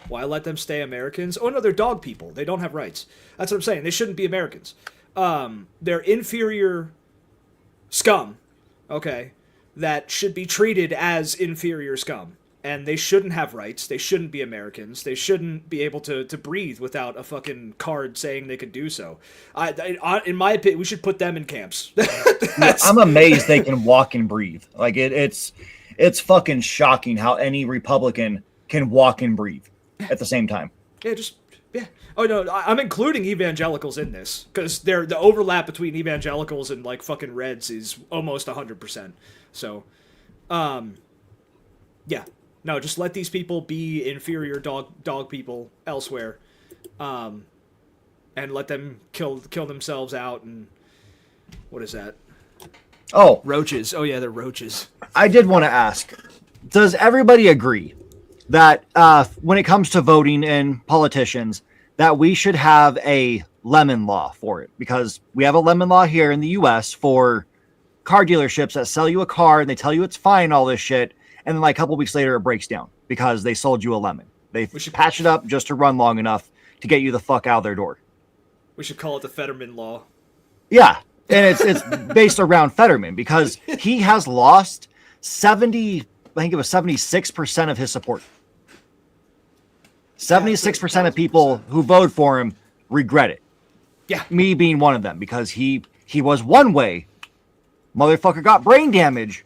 Why let them stay Americans? Oh, no, they're dog people. They don't have rights. That's what I'm saying. They shouldn't be Americans. They're inferior scum, okay, that should be treated as inferior scum. And they shouldn't have rights. They shouldn't be Americans. They shouldn't be able to breathe without a fucking card saying they could do so. In my opinion, we should put them in camps. I'm amazed they can walk and breathe. It's fucking shocking how any Republican can walk and breathe at the same time. Yeah. Oh no, I'm including evangelicals in this because the overlap between evangelicals and fucking Reds is almost 100%. So, yeah. No, just let these people be inferior dog people elsewhere, and let them kill themselves out. And what is that? Oh, roaches. Oh yeah, they're roaches. I did want to ask: does everybody agree that when it comes to voting and politicians, that we should have a lemon law for it? Because we have a lemon law here in the U.S. for car dealerships that sell you a car and they tell you it's fine, all this shit. And then a couple weeks later, it breaks down because they sold you a lemon. They patch it up just to run long enough to get you the fuck out of their door. We should call it the Fetterman Law. Yeah, and it's based around Fetterman because he has lost 76% of his support. 76% of people who voted for him regret it. Yeah. Me being one of them, because he was one way. Motherfucker got brain damage,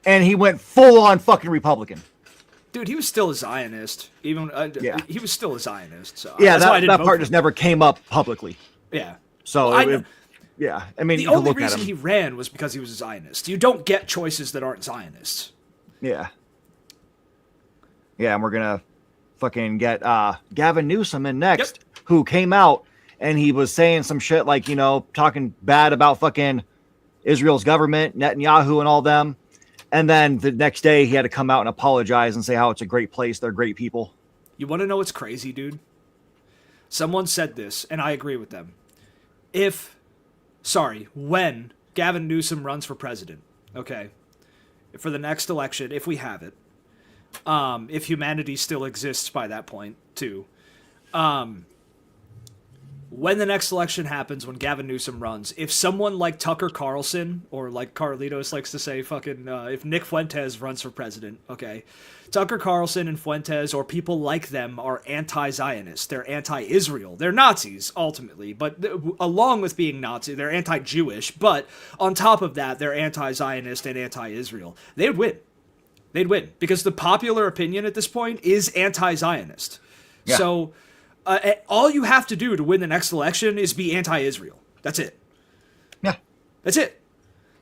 and he went full on fucking Republican. Dude, he was still a Zionist. Even Yeah. he was still a Zionist. So Yeah, that's why I didn't that vote part for just him. never came up publicly. Yeah. So Well, yeah, I mean, the you can only look at reason him. he ran was because he was a Zionist. You don't get choices that aren't Zionists. Yeah. Yeah, and we're gonna fucking get Gavin Newsom in next, who came out and he was saying some shit like, you know, talking bad about fucking Israel's government, Netanyahu and all them. And then the next day he had to come out and apologize and say how it's a great place. They're great people. You want to know what's crazy, dude? Someone said this, and I agree with them. When Gavin Newsom runs for president, okay, for the next election, if we have it, if humanity still exists by that point, too, when the next election happens, when Gavin Newsom runs, if someone like Tucker Carlson, or like Carlitos likes to say, if Nick Fuentes runs for president, okay, Tucker Carlson and Fuentes, or people like them, are anti-Zionist. They're anti-Israel. They're Nazis, ultimately, but along with being Nazi, they're anti-Jewish, but on top of that, they're anti-Zionist and anti-Israel. They'd win. They'd win, because the popular opinion at this point is anti-Zionist. Yeah. So all you have to do to win the next election is be anti-Israel. That's it. Yeah. That's it.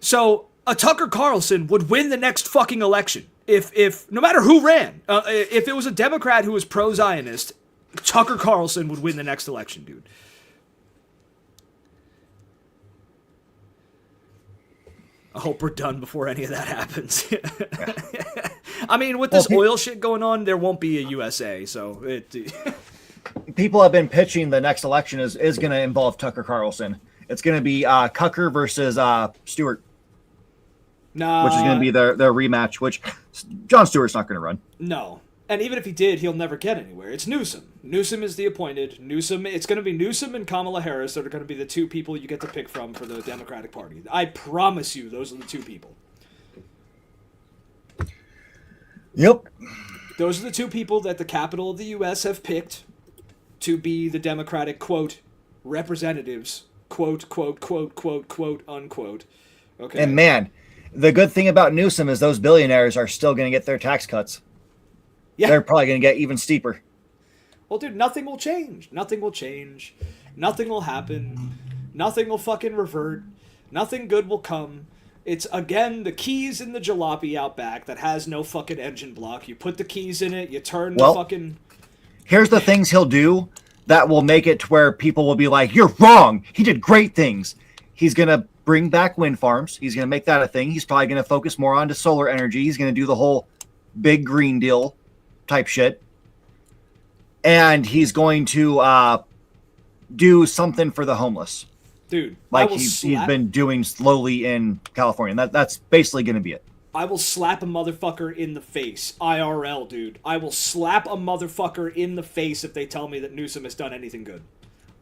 So a Tucker Carlson would win the next fucking election. If no matter who ran, if it was a Democrat who was pro-Zionist, Tucker Carlson would win the next election, dude. I hope we're done before any of that happens. I mean, with this oil shit going on, there won't be a USA, so it... People have been pitching the next election is going to involve Tucker Carlson. It's going to be Cucker versus Stewart. Nah. Which is going to be their rematch, which Jon Stewart's not going to run. No. And even if he did, he'll never get anywhere. It's Newsom. Newsom is the appointed. It's going to be Newsom and Kamala Harris that are going to be the two people you get to pick from for the Democratic Party. I promise you, those are the two people. Yep. Those are the two people that the capital of the U.S. have picked to be the Democratic, quote, representatives, quote, quote, quote, quote, quote, unquote. Okay. And man, the good thing about Newsom is those billionaires are still going to get their tax cuts. Yeah. They're probably going to get even steeper. Well, dude, nothing will change. Nothing will change. Nothing will happen. Nothing will fucking revert. Nothing good will come. It's, again, the keys in the jalopy out back that has no fucking engine block. You put the keys in it, you turn the fucking... Here's the things he'll do that will make it to where people will be like, you're wrong. He did great things. He's going to bring back wind farms. He's going to make that a thing. He's probably going to focus more onto solar energy. He's going to do the whole big green deal type shit. And he's going to do something for the homeless. Dude, like he's been doing slowly in California. That's basically going to be it. I will slap a motherfucker in the face. IRL, dude. I will slap a motherfucker in the face if they tell me that Newsom has done anything good.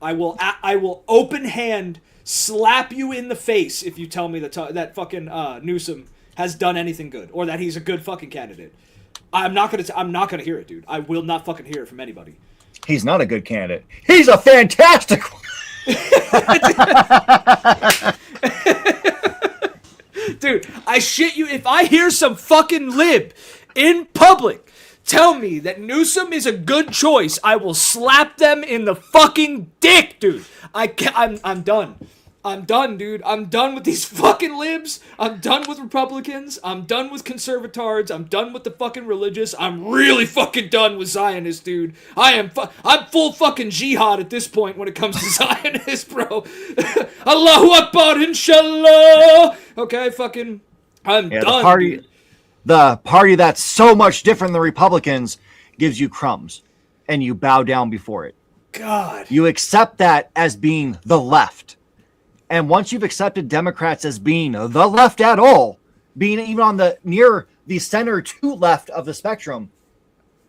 I will open hand slap you in the face if you tell me that fucking Newsom has done anything good or that he's a good fucking candidate. I'm not gonna hear it, dude. I will not fucking hear it from anybody. He's not a good candidate. He's a fantastic one. Dude, I shit you, if I hear some fucking lib in public tell me that Newsom is a good choice, I will slap them in the fucking dick, dude. I'm done. I'm done, dude. I'm done with these fucking libs. I'm done with Republicans. I'm done with conservatards. I'm done with the fucking religious. I'm really fucking done with Zionists, dude. I'm full fucking jihad at this point when it comes to Zionists, bro. Allahu Akbar, inshallah. Okay, fucking, I'm done, dude. The party that's so much different than Republicans gives you crumbs, and you bow down before it. God. You accept that as being the left. And once you've accepted Democrats as being the left at all, being even on the near the center to left of the spectrum,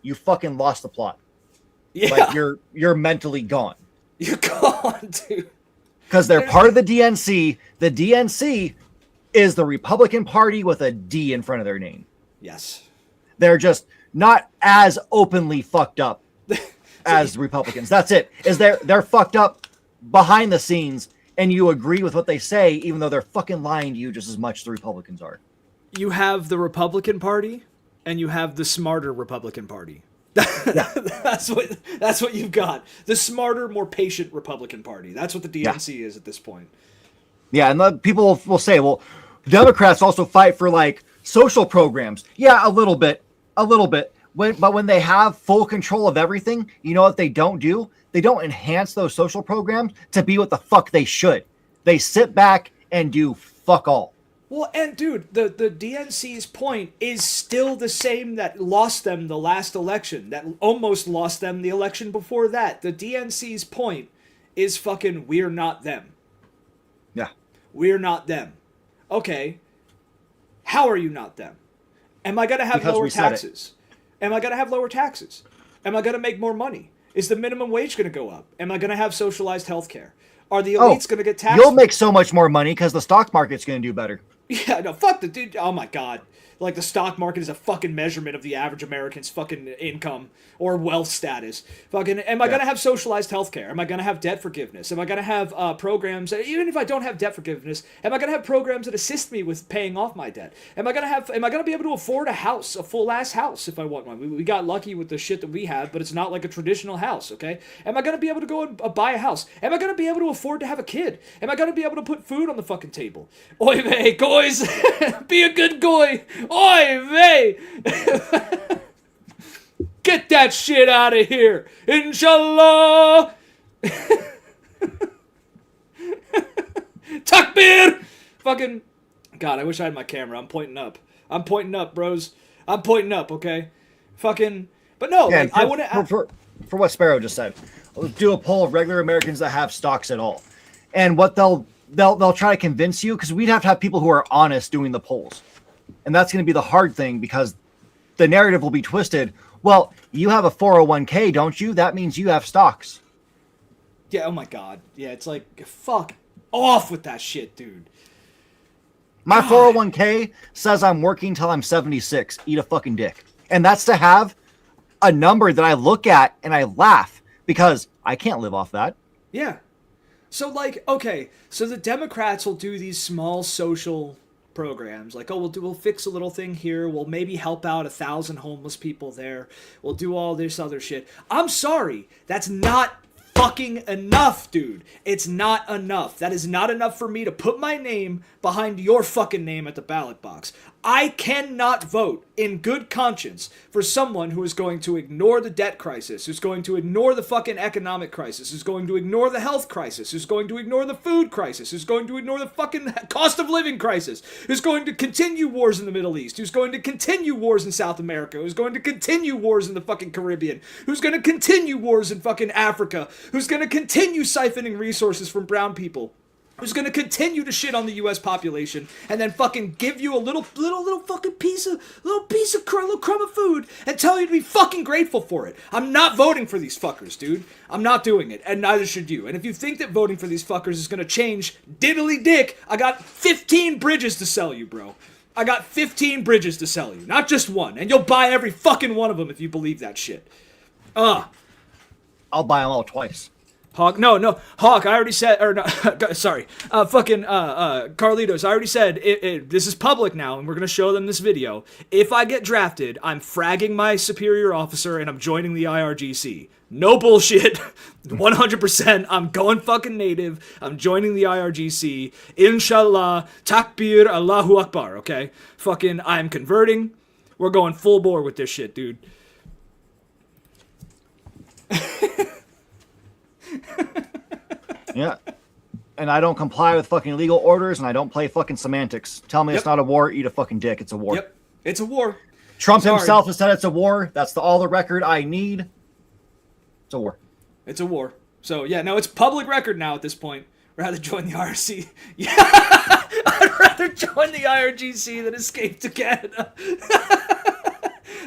you fucking lost the plot. Yeah. Like you're mentally gone. You're gone, dude. Because they're part of the DNC. The DNC is the Republican Party with a D in front of their name. Yes. They're just not as openly fucked up as Republicans. That's it. They're fucked up behind the scenes and you agree with what they say, even though they're fucking lying to you just as much as the Republicans are. You have the Republican Party and you have the smarter Republican Party. That's what you've got. The smarter, more patient Republican Party. That's what the DNC is at this point. Yeah, and the people will say, well, Democrats also fight for like social programs. Yeah, a little bit. But when they have full control of everything, you know what they don't do? They don't enhance those social programs to be what the fuck they should. They sit back and do fuck all. Well, and dude, the DNC's point is still the same that lost them the last election, that almost lost them the election before that. The DNC's point is fucking, we're not them. Yeah. We're not them. Okay. How are you not them? Am I going to have lower taxes? Am I going to have lower taxes? Am I going to make more money? Is the minimum wage going to go up? Am I going to have socialized health care? Are the elites going to get taxed? You'll make so much more money because the stock market's going to do better. Yeah, no, fuck the dude. Oh my god. Like, the stock market is a fucking measurement of the average American's fucking income or wealth status. Fucking, am I going to have socialized healthcare? Am I going to have debt forgiveness? Am I going to have programs, even if I don't have debt forgiveness, am I going to have programs that assist me with paying off my debt? Am I going to be able to afford a house, a full-ass house if I want one? We got lucky with the shit that we have, but it's not like a traditional house, okay? Am I going to be able to go and buy a house? Am I going to be able to afford to have a kid? Am I going to be able to put food on the fucking table? Oy vey, guys! Be a good guy! Oy vey! Get that shit out of here! Inshallah! Takbir! Fucking... God, I wish I had my camera. I'm pointing up. I'm pointing up, bros. I'm pointing up, okay? Fucking... But no, yeah, like, I want to... For what Sparrow just said, let's do a poll of regular Americans that have stocks at all. And what they'll try to convince you, because we'd have to have people who are honest doing the polls. And that's going to be the hard thing, because the narrative will be twisted. Well, you have a 401k, don't you? That means you have stocks. Yeah, oh my god. Yeah, it's like, fuck off with that shit, dude. My 401k says I'm working till I'm 76. Eat a fucking dick. And that's to have a number that I look at and I laugh, because I can't live off that. Yeah. So, like, okay, so the Democrats will do these small social programs, like, oh, we'll fix a little thing here, we'll maybe help out 1,000 homeless people there, we'll do all this other shit. I'm sorry, that's not fucking enough, dude. It's not enough. That is not enough for me to put my name behind your fucking name at the ballot box. I cannot vote in good conscience for someone who is going to ignore the debt crisis, who's going to ignore the fucking economic crisis, who's going to ignore the health crisis, who's going to ignore the food crisis, who's going to ignore the fucking cost of living crisis, who's going to continue wars in the Middle East, who's going to continue wars in South America, who's going to continue wars in the fucking Caribbean, who's going to continue wars in fucking Africa, who's going to continue siphoning resources from brown people, who's going to continue to shit on the U.S. population and then fucking give you a little fucking piece of crumb of food and tell you to be fucking grateful for it. I'm not voting for these fuckers, dude. I'm not doing it, and neither should you. And if you think that voting for these fuckers is going to change diddly dick, I got 15 bridges to sell you, bro. I got 15 bridges to sell you, not just one. And you'll buy every fucking one of them if you believe that shit. I'll buy them all twice. Hawk, no, Hawk, I already said, or no, sorry, Carlitos, I already said, this is public now, and we're going to show them this video. If I get drafted, I'm fragging my superior officer, and I'm joining the IRGC. No bullshit, 100%, I'm going fucking native, I'm joining the IRGC, inshallah, takbir, Allahu Akbar, okay? Fucking, I'm converting, we're going full bore with this shit, dude. Yeah. And I don't comply with fucking legal orders, and I don't play fucking semantics. Tell me It's not a war, eat a fucking dick. It's a war. Yep. It's a war. Trump himself has said it's a war. That's all the record I need. It's a war. It's a war. So, yeah, no, it's public record now at this point. Rather join the IRC. Yeah, I'd rather join the IRGC than escape to Canada.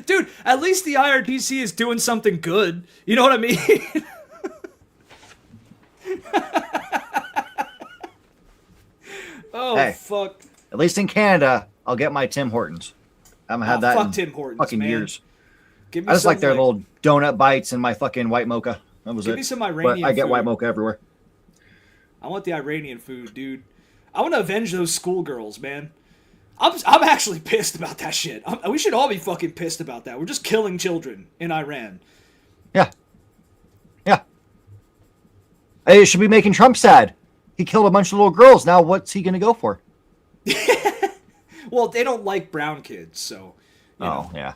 Dude, at least the IRGC is doing something good. You know what I mean? Oh, hey, fuck. At least in Canada, I'll get my Tim Hortons. I haven't had that in Tim Hortons, fucking man. years. Give me I just like their little donut bites and my fucking white mocha. That was it. Give me some Iranian but I get food. white mocha everywhere. I want the Iranian food, dude. I want to avenge those schoolgirls, man. I'm actually pissed about that shit. We should all be fucking pissed about that. We're just killing children in Iran. Yeah. Yeah. Hey, it should be making Trump sad. He killed a bunch of little girls. Now what's he going to go for? Well, they don't like brown kids, so. You know. Yeah.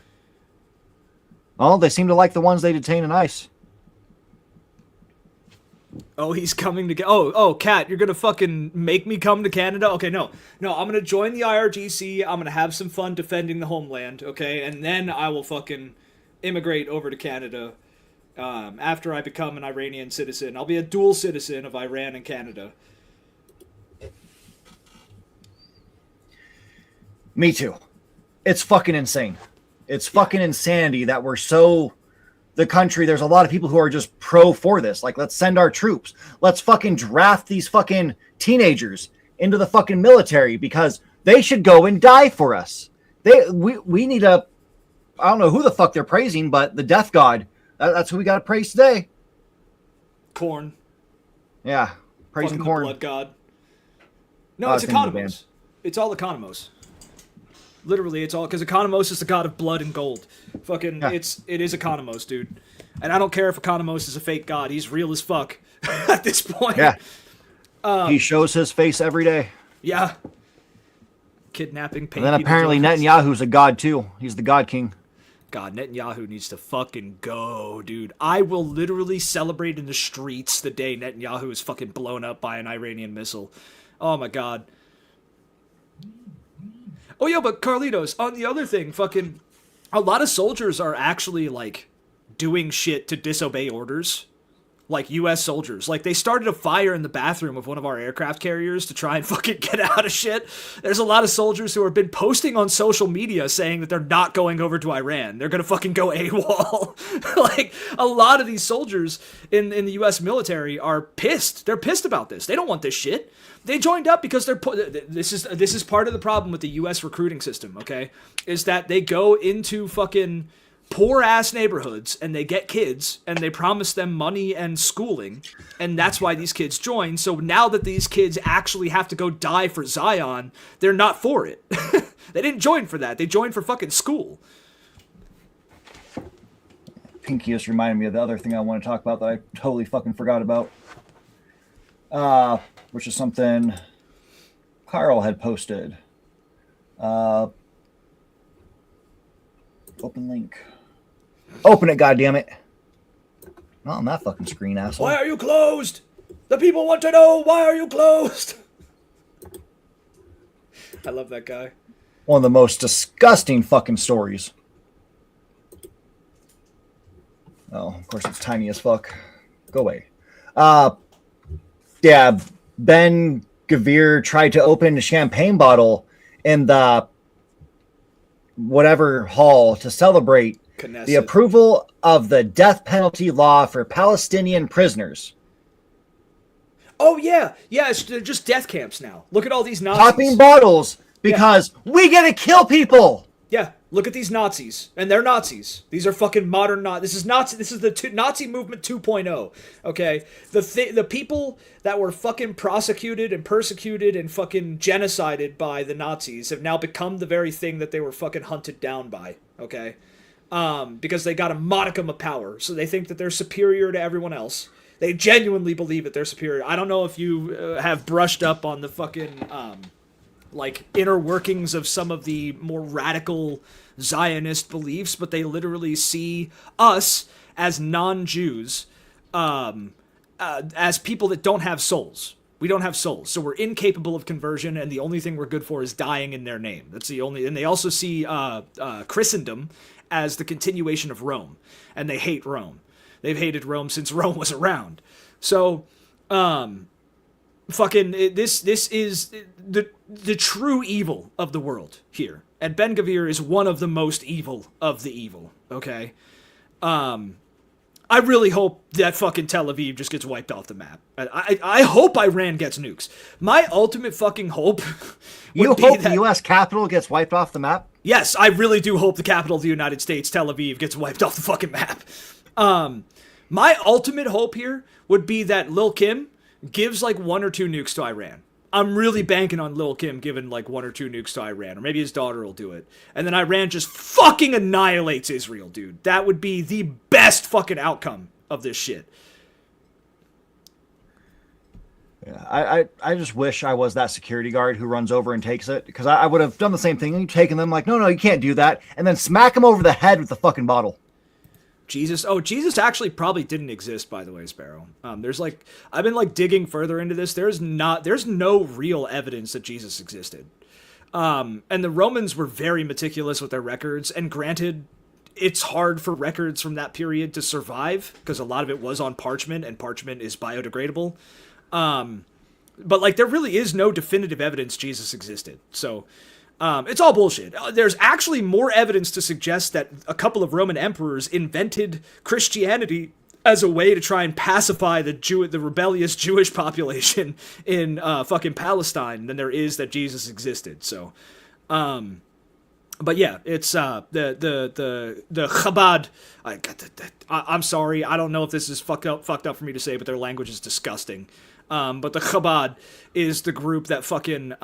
Well, they seem to like the ones they detain in ICE. Oh, he's coming to get. Oh, Cat, you're gonna fucking make me come to Canada? Okay, no, I'm gonna join the IRGC. I'm gonna have some fun defending the homeland, okay, and then I will fucking immigrate over to Canada. After I become an Iranian citizen, I'll be a dual citizen of Iran and Canada. Me too. It's fucking insane. It's fucking insanity that we're so. The country, there's a lot of people who are just pro for this. Like, let's send our troops. Let's fucking draft these fucking teenagers into the fucking military because they should go and die for us. We need a, I don't know who the fuck they're praising, but the death god. That's who we got to praise today. Corn. Yeah, praising fucking corn. The blood god. No, it's Economos. It's all Economos. Literally, it's all because Economos is the god of blood and gold. Fucking, yeah. It is Economos, dude. And I don't care if Economos is a fake god. He's real as fuck at this point. Yeah. He shows his face every day. Yeah. Kidnapping. And then apparently Netanyahu's a god too. He's the god king. God, Netanyahu needs to fucking go, dude. I will literally celebrate in the streets the day Netanyahu is fucking blown up by an Iranian missile. Oh my god. Oh, yeah, but Carlitos, on the other thing, fucking, a lot of soldiers are actually, like, doing shit to disobey orders. Like, U.S. soldiers. Like, they started a fire in the bathroom of one of our aircraft carriers to try and fucking get out of shit. There's a lot of soldiers who have been posting on social media saying that they're not going over to Iran. They're gonna fucking go AWOL. Like, a lot of these soldiers in the U.S. military are pissed. They're pissed about this. They don't want this shit. They joined up because this is part of the problem with the U.S. recruiting system, okay? Is that they go into fucking poor-ass neighborhoods and they get kids and they promise them money and schooling, and that's why these kids join. So now that these kids actually have to go die for Zion, they're not for it. They didn't join for that. They joined for fucking school. Pinky just reminded me of the other thing I want to talk about that I totally fucking forgot about. Which is something Carl had posted. Open link. Open it, goddammit. Not on that fucking screen, asshole. Why are you closed? The people want to know, why are you closed? I love that guy. One of the most disgusting fucking stories. Oh, of course it's tiny as fuck. Go away. Yeah, Ben Gavir tried to open a champagne bottle in the whatever hall to celebrate Knesset. The approval of the death penalty law for Palestinian prisoners. Oh, yeah. Yeah, they're just death camps now. Look at all these Nazis. Popping bottles because we get to kill people. Yeah, look at these Nazis. And they're Nazis. These are fucking modern Nazis. This is Nazi. This is the Nazi movement 2.0. Okay? The people that were fucking prosecuted and persecuted and fucking genocided by the Nazis have now become the very thing that they were fucking hunted down by. Okay? Because they got a modicum of power. So they think that they're superior to everyone else. They genuinely believe that they're superior. I don't know if you have brushed up on the fucking... like inner workings of some of the more radical Zionist beliefs, but they literally see us as non-Jews as people that don't have souls. We don't have souls, so we're incapable of conversion, and the only thing we're good for is dying in their name. That's the only. And they also see Christendom as the continuation of Rome, and they hate Rome. They've hated Rome since Rome was around. So, this is the true evil of the world here. And Ben Gavir is one of the most evil of the evil, okay? I really hope that fucking Tel Aviv just gets wiped off the map. I hope Iran gets nukes. My ultimate fucking hope You hope the U.S. Capitol gets wiped off the map? Yes, I really do hope the capital of the United States, Tel Aviv, gets wiped off the fucking map. My ultimate hope here would be that Lil' Kim gives like 1 or 2 nukes to Iran. I'm really banking on Lil Kim giving like 1 or 2 nukes to Iran, or maybe his daughter will do it. And then Iran just fucking annihilates Israel, dude. That would be the best fucking outcome of this shit. Yeah, I just wish I was that security guard who runs over and takes it, because I would have done the same thing and taken them like, no, you can't do that, and then smack him over the head with the fucking bottle. Jesus. Oh, Jesus actually probably didn't exist, by the way, Sparrow. There's like, I've been like digging further into this. There's no real evidence that Jesus existed. And the Romans were very meticulous with their records, and granted, it's hard for records from that period to survive because a lot of it was on parchment, and parchment is biodegradable. But like there really is no definitive evidence Jesus existed. So it's all bullshit. There's actually more evidence to suggest that a couple of Roman emperors invented Christianity as a way to try and pacify the rebellious Jewish population in fucking Palestine than there is that Jesus existed. So but yeah, it's the Chabad. I'm sorry, I don't know if this is fucked up for me to say, but their language is disgusting. But the Chabad is the group that fucking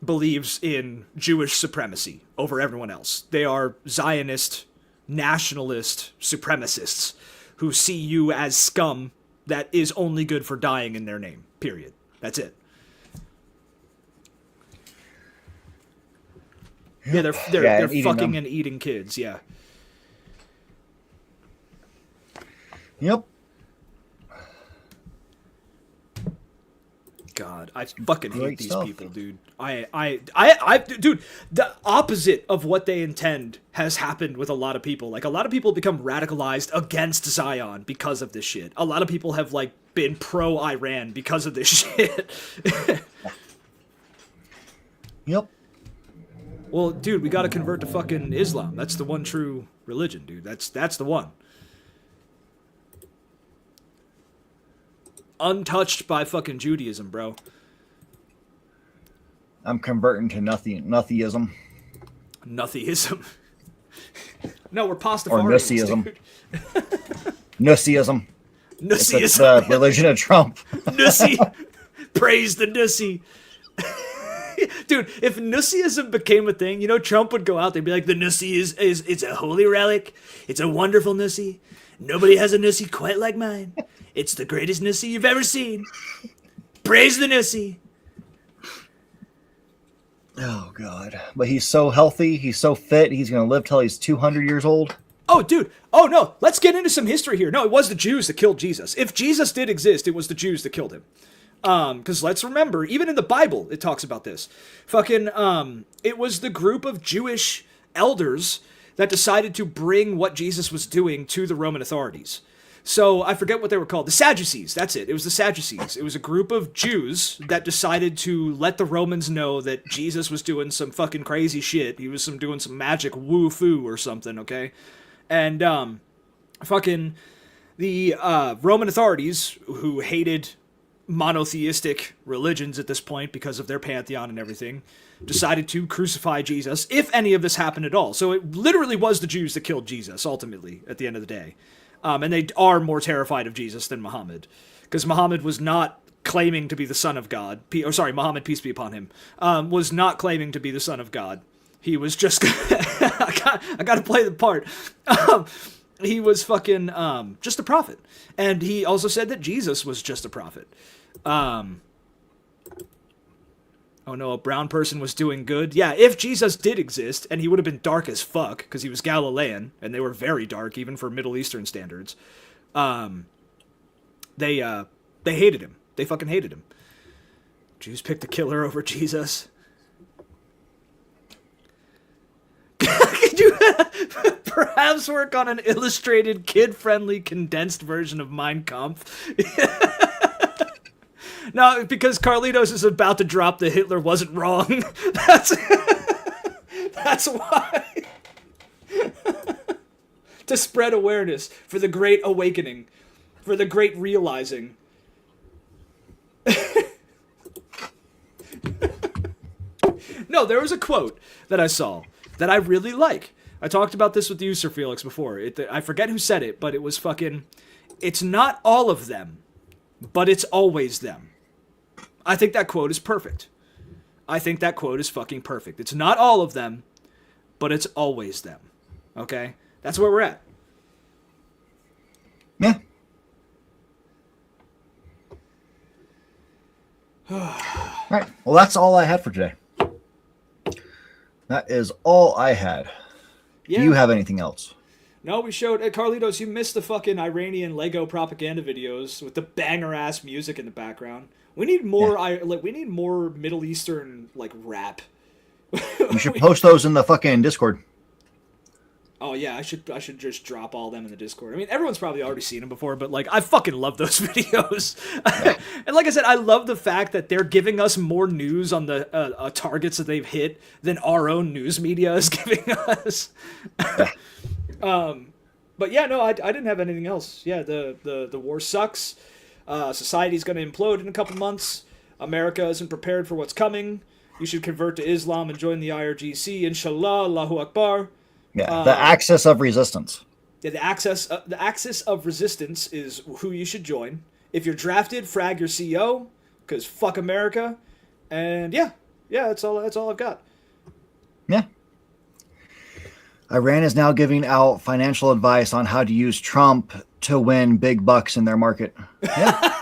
believes in Jewish supremacy over everyone else. They are Zionist, nationalist supremacists who see you as scum that is only good for dying in their name. Period. That's it. Yeah, they're fucking and eating kids. Yeah. Yep. God, I fucking hate these stuff. people, dude. Dude, the opposite of what they intend has happened with a lot of people. Like, a lot of people become radicalized against Zion because of this shit. A lot of people have, like, been pro-Iran because of this shit. Yep. Well, dude, we gotta convert to fucking Islam. That's the one true religion, dude. That's the one. Untouched by fucking Judaism, bro. I'm converting to nothingism. Nothingism. No, we're Or Pastafarians, Nussyism. dude. Nussyism. It's Nussyism. the religion of Trump. Nussy. Praise the Nussy. Dude, if Nussyism became a thing, you know, Trump would go out there and be like, the Nussy is it's a holy relic. It's a wonderful Nussy. Nobody has a Nussy quite like mine. It's the greatest Nussy you've ever seen. Praise the Nussy. Oh, God. But he's so healthy. He's so fit. He's going to live till he's 200 years old. Oh, dude. Oh, no. Let's get into some history here. No, it was the Jews that killed Jesus. If Jesus did exist, it was the Jews that killed him. Because let's remember, even in the Bible, it talks about this. Fucking, it was the group of Jewish elders that decided to bring what Jesus was doing to the Roman authorities. So, I forget what they were called. The Sadducees, that's it. It was the Sadducees. It was a group of Jews that decided to let the Romans know that Jesus was doing some fucking crazy shit. He was doing some magic woo-foo or something, okay? And, fucking, the Roman authorities, who hated monotheistic religions at this point because of their pantheon and everything, decided to crucify Jesus, if any of this happened at all. So it literally was the Jews that killed Jesus, ultimately, at the end of the day. And they are more terrified of Jesus than Muhammad, because Muhammad was not claiming to be the son of God. Muhammad, peace be upon him, was not claiming to be the son of God. He was just... I gotta play the part. He was fucking just a prophet. And he also said that Jesus was just a prophet. Oh no, a brown person was doing good. Yeah, if Jesus did exist, and he would have been dark as fuck, because he was Galilean, and they were very dark, even for Middle Eastern standards, they hated him. They fucking hated him. Jews picked the killer over Jesus. Could you perhaps work on an illustrated, kid-friendly, condensed version of Mein Kampf? No, because Carlitos is about to drop the Hitler wasn't wrong. That's why. To spread awareness for the great awakening, for the great realizing. No, there was a quote that I saw that I really like. I talked about this with you, Sir Felix, before. I forget who said it, but it was fucking... It's not all of them. but it's always them. I think that quote is perfect. I think that quote is fucking perfect. It's not all of them, but it's always them. Okay? That's where we're at. Yeah. All right. Well, that's all I had for today. That is all I had. Yeah. Do you have anything else? No, we showed... Carlitos, you missed the fucking Iranian Lego propaganda videos with the banger-ass music in the background. We need more... we need more Middle Eastern, rap. You should post those in the fucking Discord. Oh yeah, I should just drop all them in the Discord. I mean, everyone's probably already seen them before, but I fucking love those videos. Yeah. And like I said, I love the fact that they're giving us more news on the targets that they've hit than our own news media is giving us. Yeah. But yeah, no, I didn't have anything else. Yeah, the war sucks. Society's going to implode in a couple months. America isn't prepared for what's coming. You should convert to Islam and join the IRGC. Inshallah, Allahu Akbar. Yeah, the axis of resistance. Yeah, the axis of resistance is who you should join. If you're drafted, frag your CO, because fuck America. And yeah, that's all I've got. Yeah. Iran is now giving out financial advice on how to use Trump to win big bucks in their market. Yeah.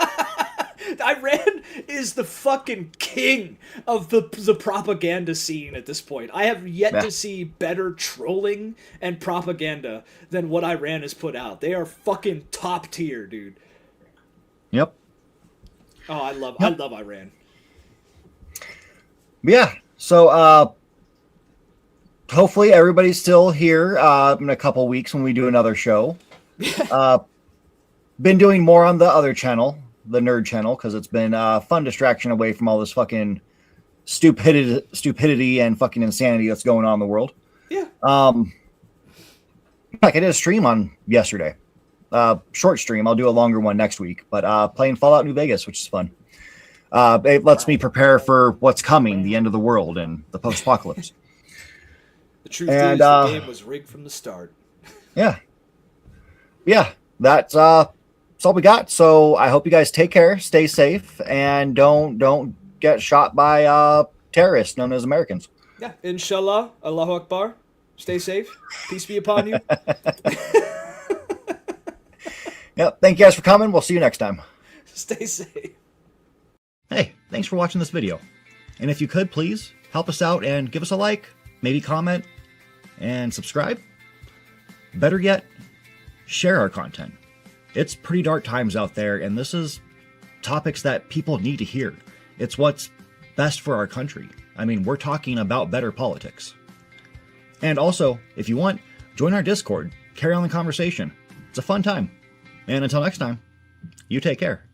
Iran is the fucking king of the propaganda scene at this point. I have yet to see better trolling and propaganda than what Iran has put out. They are fucking top tier, dude. Yep. Oh, I love Iran. Yeah. So hopefully everybody's still here in a couple weeks when we do another show. Been doing more on the other channel, the nerd channel, because it's been a fun distraction away from all this fucking stupidity and fucking insanity that's going on in the world. Yeah. I did a stream on yesterday. Short stream. I'll do a longer one next week. But playing Fallout New Vegas, which is fun. It lets me prepare for what's coming, the end of the world and the post-apocalypse. The truth is, the game was rigged from the start. Yeah. Yeah. That's all we got. So I hope you guys take care, stay safe, and don't get shot by terrorists known as Americans. Yeah, inshallah, Allahu Akbar. Stay safe. Peace be upon you. Yep. Thank you guys for coming. We'll see you next time. Stay safe. Hey, thanks for watching this video. And if you could, please help us out and give us a like, maybe comment, and subscribe. Better yet, share our content. It's pretty dark times out there, and this is topics that people need to hear. It's what's best for our country. I mean, we're talking about better politics. And also, if you want, join our Discord. Carry on the conversation. It's a fun time. And until next time, you take care.